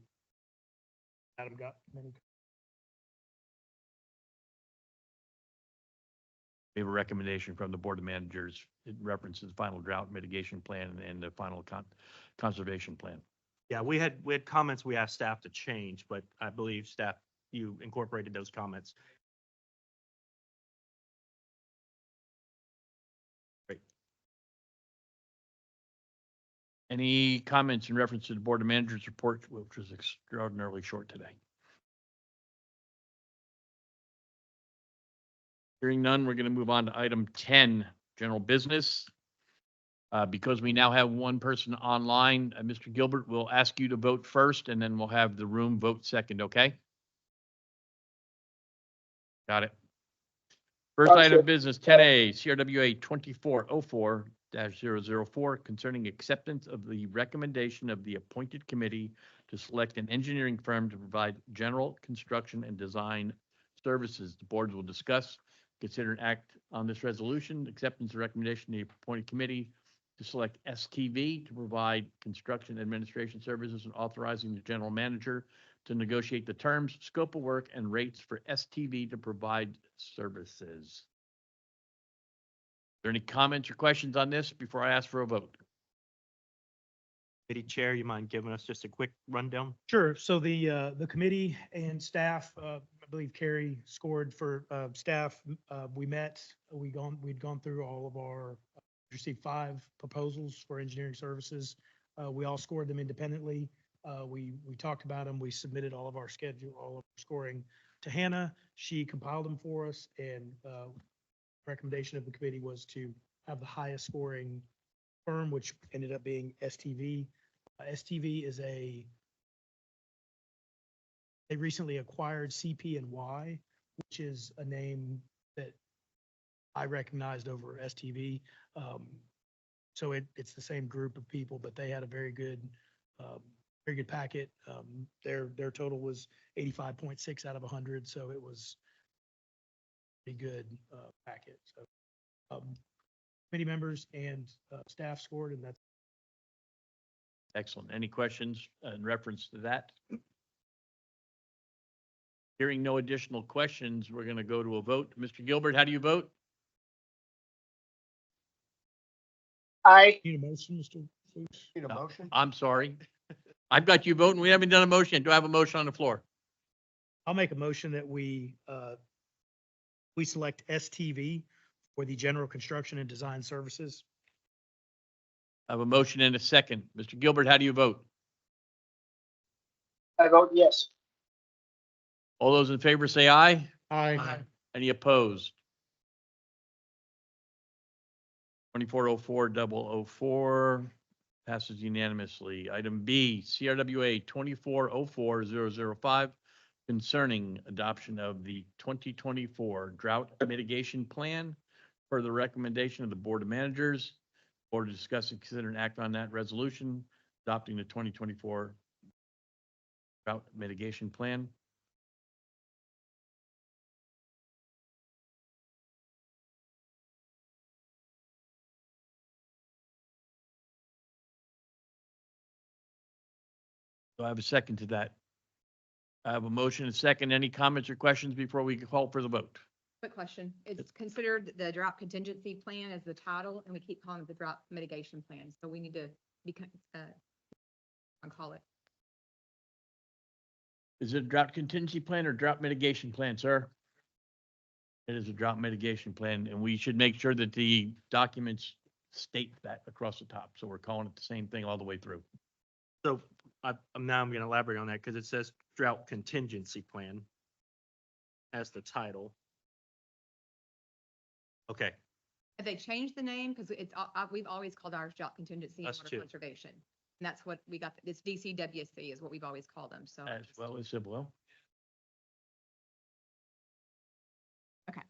Adam got many. We have a recommendation from the Board of Managers. It references the final drought mitigation plan and the final conservation plan. Yeah, we had comments we asked staff to change, but I believe staff, you incorporated those comments. Great. Any comments in reference to the Board of Managers report, which was extraordinarily short today? Hearing none, we're going to move on to item 10, general business. Because we now have one person online, Mr. Gilbert, we'll ask you to vote first, and then we'll have the room vote second, okay? Got it. First item of business, 10A, CRWA 2404-004, concerning acceptance of the recommendation of the appointed committee to select an engineering firm to provide general construction and design services. The board will discuss, consider and act on this resolution, acceptance of recommendation of the appointed committee to select STV to provide construction administration services and authorizing the general manager to negotiate the terms, scope of work, and rates for STV to provide services. Are there any comments or questions on this before I ask for a vote? Committee Chair, you mind giving us just a quick rundown? Sure. So the committee and staff, I believe Carrie scored for, staff. We met, we'd gone through all of our, received 5 proposals for engineering services. We all scored them independently. We talked about them. We submitted all of our schedule, all of our scoring to Hannah. She compiled them for us, and recommendation of the committee was to have the highest scoring firm, which ended up being STV. STV is they recently acquired CP&Y, which is a name that I recognized over STV. So it's the same group of people, but they had a very good packet. Their total was 85.6 out of 100, so it was a good packet. So committee members and staff scored, and that's Excellent. Any questions in reference to that? Hearing no additional questions, we're going to go to a vote. Mr. Gilbert, how do you vote? need a motion, Mr. Fuchs? Need a motion? I'm sorry. I've got you voting. We haven't done a motion. Do I have a motion on the floor? I'll make a motion that we select STV for the general construction and design services. I have a motion and a second. Mr. Gilbert, how do you vote? I vote yes. All those in favor say aye. Aye. Any opposed? 2404-004 passes unanimously. Item B, CRWA 2404-005 concerning adoption of the 2024 drought mitigation plan per the recommendation of the Board of Managers. Board to discuss and consider and act on that resolution adopting the 2024 drought mitigation plan. Do I have a second to that? I have a motion and a second. Any comments or questions before we call for the vote? Quick question. It's considered the drought contingency plan as the title, and we keep calling it the drought mitigation plan. So we need to call it. Is it a drought contingency plan or drought mitigation plan, sir? It is a drought mitigation plan, and we should make sure that the documents state that across the top. So we're calling it the same thing all the way through. So I'm going to elaborate on that because it says drought contingency plan as the title. Okay, Have they changed the name? Because we've always called ours drought contingency and Us water too. conservation. And that's what we got. It's DCWC is what we've always called them. So. As well as well. Okay.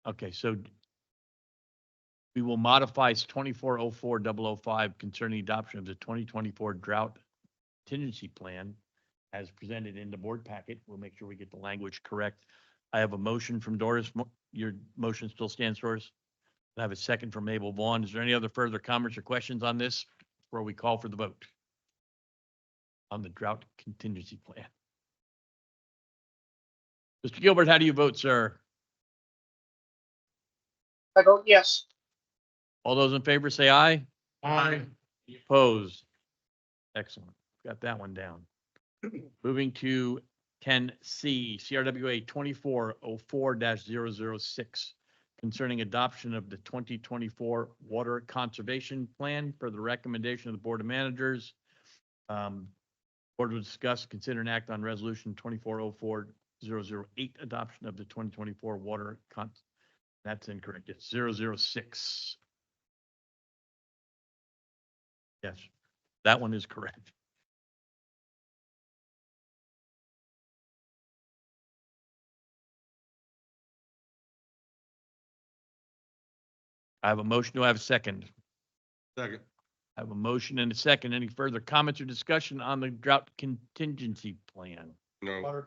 Okay, so we will modify 2404-005 concerning adoption of the 2024 drought contingency plan as presented in the board packet. We'll make sure we get the language correct. I have a motion from Doris. Your motion still stands, Doris? I have a second from Mabel Vaughn. Is there any other further comments or questions on this before we call for the vote on the drought contingency plan? Mr. Gilbert, how do you vote, sir? I vote yes. All those in favor say aye. Aye. Opposed? Excellent. Got that one down. Moving to 10C, CRWA 2404-006 concerning adoption of the 2024 Water Conservation Plan per the recommendation of the Board of Managers. Board will discuss, consider and act on resolution 2404-008 adoption of the 2024 Water That's incorrect. It's 006. Yes, that one is correct. I have a motion. Do I have a second? Second. I have a motion and a second. Any further comments or discussion on the drought contingency plan? No. Water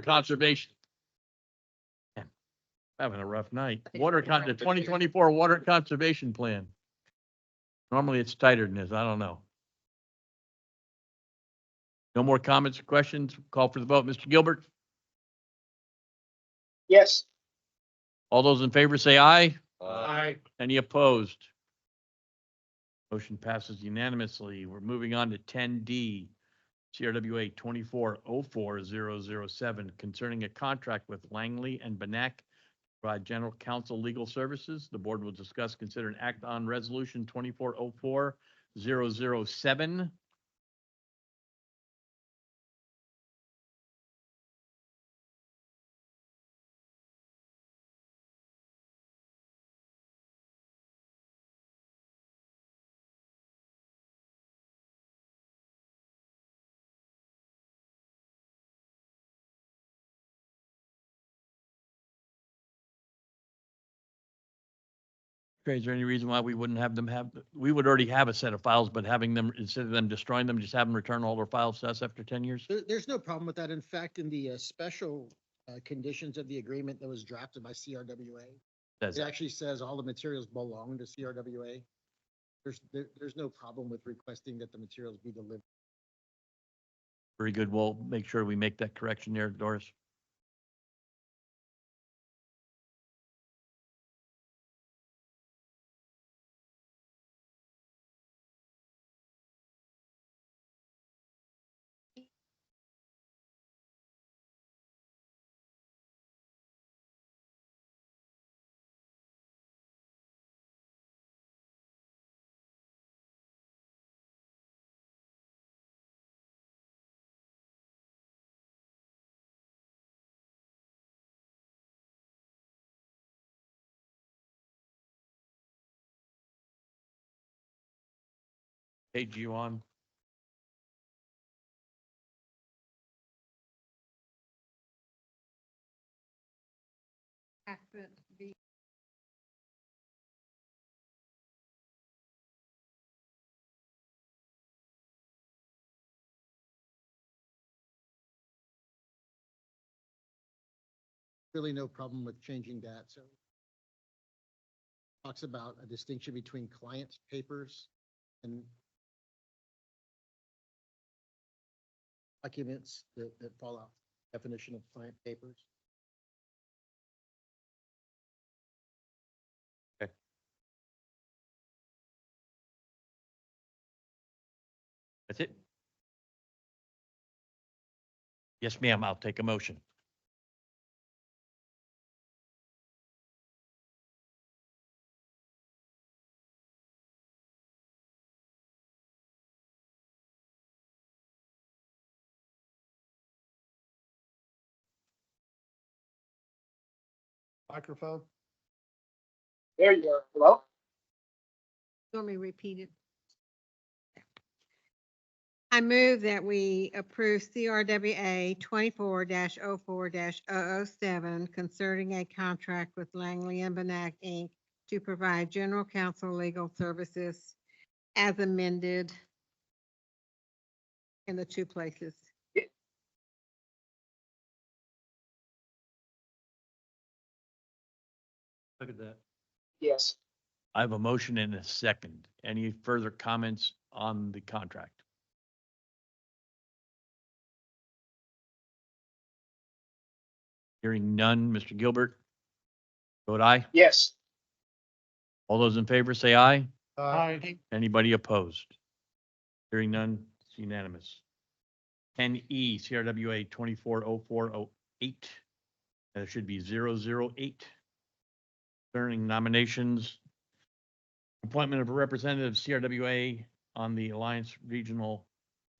conservation. Man, having a rough night. The 2024 water conservation plan. Normally it's tighter than this. I don't know. No more comments or questions? Call for the vote. Mr. Gilbert? Yes. All those in favor say aye. Aye. Any opposed? Motion passes unanimously. We're moving on to 10D, CRWA 2404-007, concerning a contract with Langley and Benak to provide general counsel legal services. The board will discuss, consider, and act on resolution 2404-007. Okay, is there any reason why we wouldn't have them we would already have a set of files, but having them, instead of them destroying them, just have them return all their files to us after 10 years? There's no problem with that. In fact, in the special conditions of the agreement that was drafted by CRWA, Says it that. actually says all the materials belong to CRWA. There's no problem with requesting that the materials be delivered. Very good. We'll make sure we make that correction there, Doris. Page you on? Really no problem with changing that. So talks about a distinction between client papers and documents that fall out definition of client papers. That's it? Yes, ma'am. I'll take a motion. Microphone. There you are. Hello? Let me repeat it. I move that we approve CRWA 24-04-007 concerning a contract with Langley and Benak, Inc. to provide general counsel legal services as amended in the two places. Look at that. Yes. I have a motion and a second. Any further comments on the contract? Hearing none. Mr. Gilbert? Vote aye. Yes. All those in favor say aye. Aye. Anybody opposed? Hearing none, it's unanimous. 10E, CRWA 240408. That should be 008. Concerning nominations. Appointment of a representative CRWA on the Alliance Regional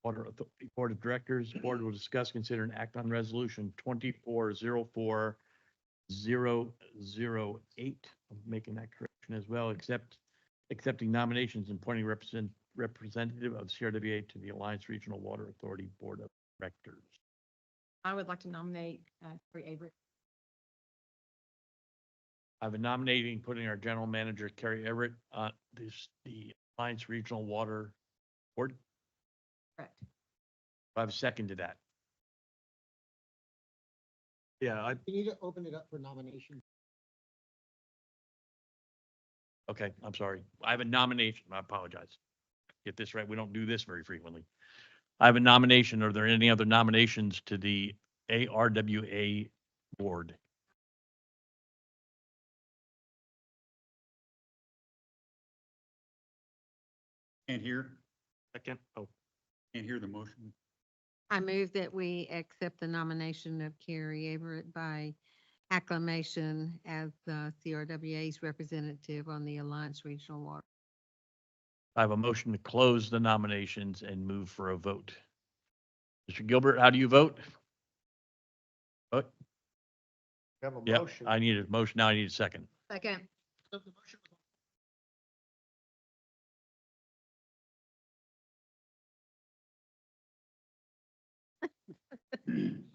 Water Authority Board of Directors. Board will discuss, consider, and act on resolution 2404-008. I'm making that correction as well, accepting nominations and appointing representative of CRWA to the Alliance Regional Water Authority Board of Directors. I would like to nominate Terry Avery. I've been nominating, putting our general manager, Carrie Everett, the Alliance Regional Water Board. Correct. I've seconded that. Yeah, You need to open it up for nomination. Okay, I'm sorry. I have a nomination. I apologize. Get this right. We don't do this very frequently. I have a nomination. Are there any other nominations to the ARWA board? Can't hear, Second, oh, can't hear the motion. I move that we accept the nomination of Carrie Everett by acclamation as the CRWA's representative on the Alliance Regional Water. I have a motion to close the nominations and move for a vote. Mr. Gilbert, how do you vote? Vote. Have a Yeah, motion. I need a motion. Now I need a second. Second.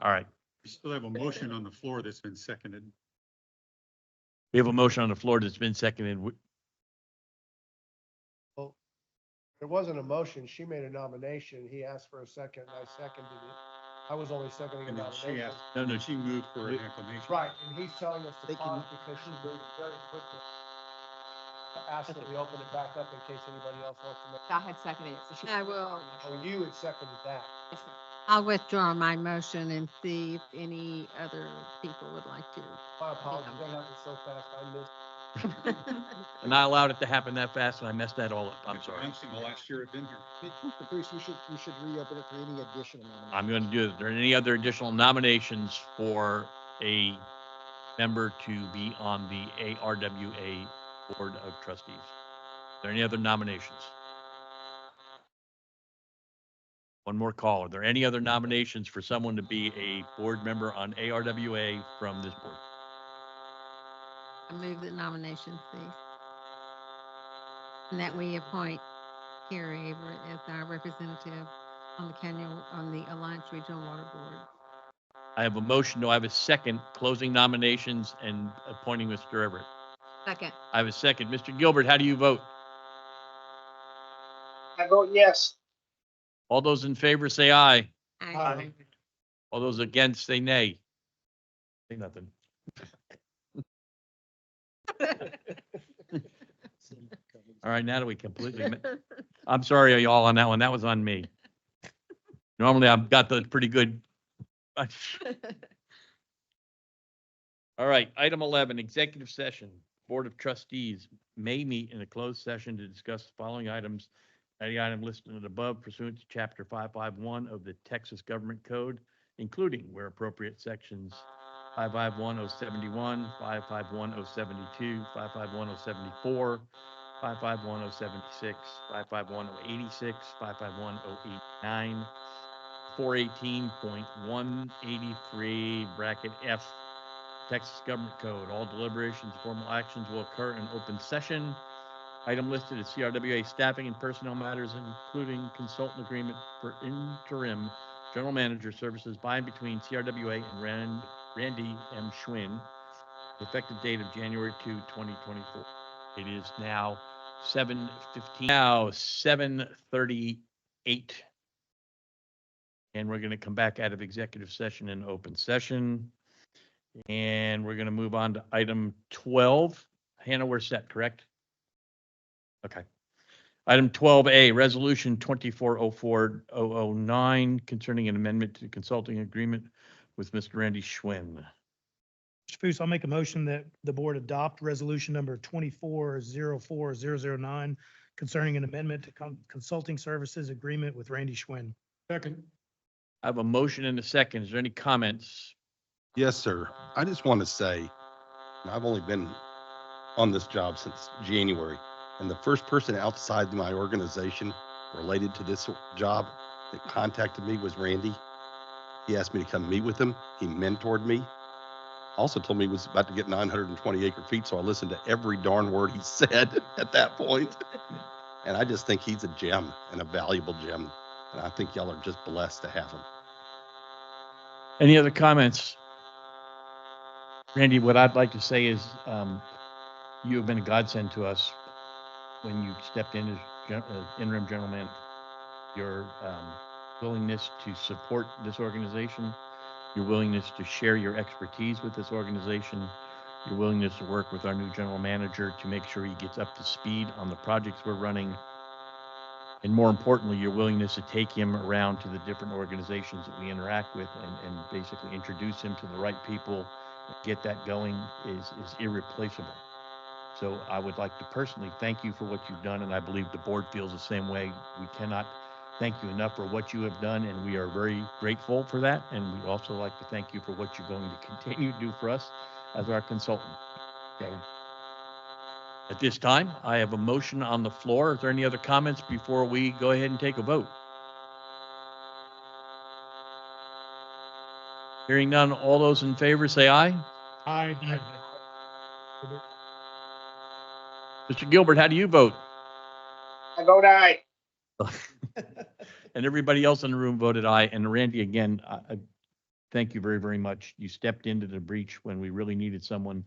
All right. We still have a motion on the floor that's been seconded. We have a motion on the floor that's been seconded. There wasn't a motion. She made a nomination. He asked for a second. I seconded it. I was only seconding a And then she nomination. asked, no, she moved for an acclamation. Right, and he's telling us to They can- pause because she moved very quickly. I asked that we open it back up in case anybody else wants to make. I had seconded it. So she. I will. Oh, you had seconded that. Yes, ma'am. I'll withdraw my motion and see if any other people would like to. My apologies. That happened so fast. I missed. And I allowed it to happen that fast and I messed that all up. I'm sorry. I'm seeing the last year I've been here. Bruce, we should reopen it for any additional nominations. I'm going to do it. Are there any other additional nominations for a member to be on the ARWA Board of Trustees? Are there any other nominations? One more call. Are there any other nominations for someone to be a board member on ARWA from this board? I move the nomination, please. And that we appoint Carrie Everett as our representative on the Alliance Regional Water Board. I have a motion. Do I have a second closing nominations and appointing Mr. Everett? Second. I have a second. Mr. Gilbert, how do you vote? I vote yes. All those in favor say aye. Aye. All those against say nay. Say nothing. All right, now that we completely, I'm sorry y'all on that one. That was on me. Normally I've got the pretty good. All right, item 11, executive session. Board of Trustees may meet in a closed session to discuss the following items. Any item listed above pursuant to Chapter 551 of the Texas Government Code, including where appropriate sections 551071, 551072, 551074, 551076, 551086, 551089, 418.183 bracket F Texas Government Code. All deliberations, and formal actions will occur in open session. Item listed is CRWA staffing and personnel matters, including consultant agreement for interim general manager services by and between CRWA and Randy M. Schwinn, effective date of January 2, 2024. It is now 7:15. Now 7:38. And we're going to come back out of executive session and open session. And we're going to move on to item 12. Hannah, we're set, correct? Okay. Item 12A, Resolution 2404-009 concerning an amendment to the consulting agreement with Mr. Randy Schwinn. Mr. Foos, I'll make a motion that the board adopt resolution number 2404-009 concerning an amendment to consulting services agreement with Randy Schwinn. Second. I have a motion and a second. Is there any comments? Yes, sir. I just want to say, I've only been on this job since January, and the first person outside my organization related to this job that contacted me was Randy. He asked me to come meet with him. He mentored me. Also told me he was about to get 920 acre feet, so I listened to every darn word he said at that point. And I just think he's a gem and a valuable gem. And I think y'all are just blessed to have him. Any other comments? Randy, what I'd like to say is you have been a godsend to us when you stepped in as interim general manager. Your willingness to support this organization, your willingness to share your expertise with this organization, your willingness to work with our new general manager to make sure he gets up to speed on the projects we're running, and more importantly, your willingness to take him around to the different organizations that we interact with and basically introduce him to the right people, get that going is irreplaceable. So I would like to personally thank you for what you've done, and I believe the board feels the same way. We cannot thank you enough for what you have done, and we are very grateful for that. And we'd also like to thank you for what you're going to continue to do for us as our consultant. So at this time, I have a motion on the floor. Is there any other comments before we go ahead and take a vote? Hearing none, all those in favor say aye. Aye. Mr. Gilbert, how do you vote? I vote aye. And everybody else in the room voted aye. And Randy, again, I thank you very, very much. You stepped into the breach when we really needed someone,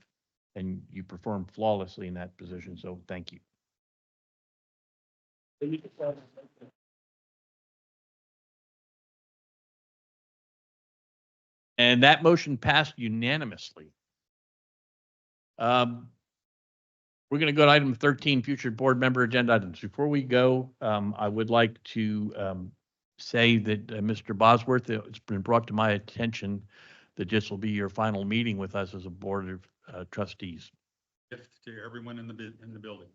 and you performed flawlessly in that position. So thank you. And that motion passed unanimously. We're going to go to item 13, future board member agenda items. Before we go, I would like to say that Mr. Bosworth, it's been brought to my attention that this will be your final meeting with us as a board of trustees. Gift to everyone in the building.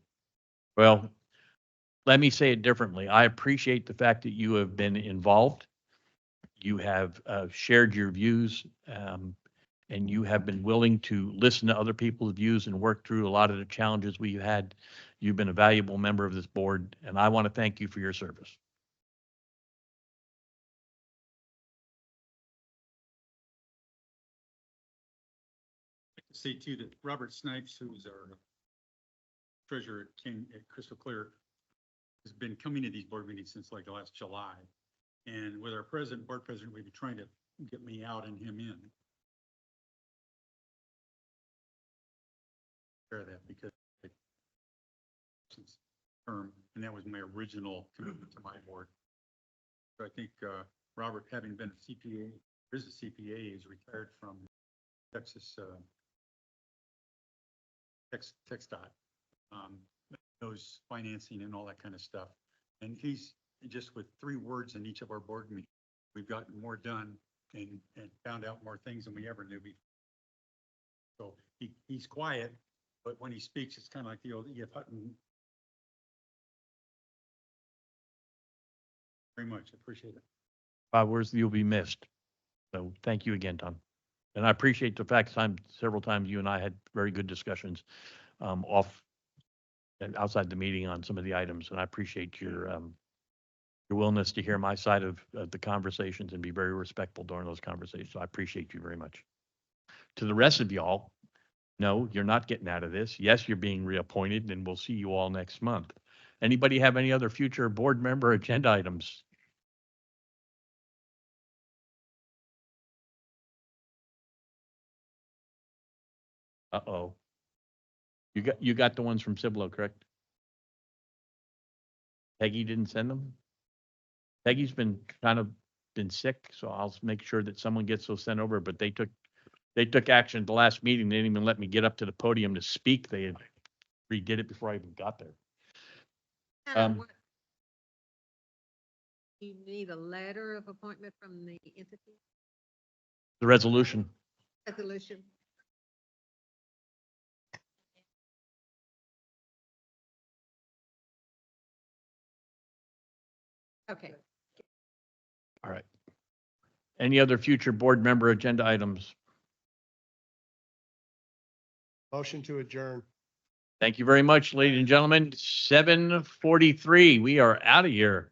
Well, let me say it differently. I appreciate the fact that you have been involved. You have shared your views, and you have been willing to listen to other people's views and work through a lot of the challenges we've had. You've been a valuable member of this board, and I want to thank you for your service. See too that Robert Snipes, who's our treasurer at Crystal Clear, has been coming to these board meetings since like last July. And with our board president, we've been trying to get me out and him in. Share that because term, and that was my original commitment to my board. So I think Robert, having been a CPA, is a CPA, is retired from Texas TxDOT, knows financing and all that kind of stuff. And he's just with 3 words in each of our board meetings, we've gotten more done and found out more things than we ever knew before. So he's quiet, but when he speaks, it's kind of like the old E.F. Hutton. Very much appreciate it. 5 words, you'll be missed. So thank you again, Tom. And I appreciate the fact several times you and I had very good discussions off and outside the meeting on some of the items. And I appreciate your willingness to hear my side of the conversations and be very respectful during those conversations. So I appreciate you very much. To the rest of y'all, no, you're not getting out of this. Yes, you're being reappointed, and we'll see you all next month. Anybody have any other future board member agenda items? Uh-oh. You got the ones from Cibolo, correct? Peggy didn't send them? Peggy's been been sick, so I'll make sure that someone gets those sent over, but they took action at the last meeting. They didn't even let me get up to the podium to speak. They had redid it before I even got there. You need a letter of appointment from the entity The resolution. resolution. Okay. All right. Any other future board member agenda items? Motion to adjourn. Thank you very much, ladies and gentlemen. 7:43. We are out of here.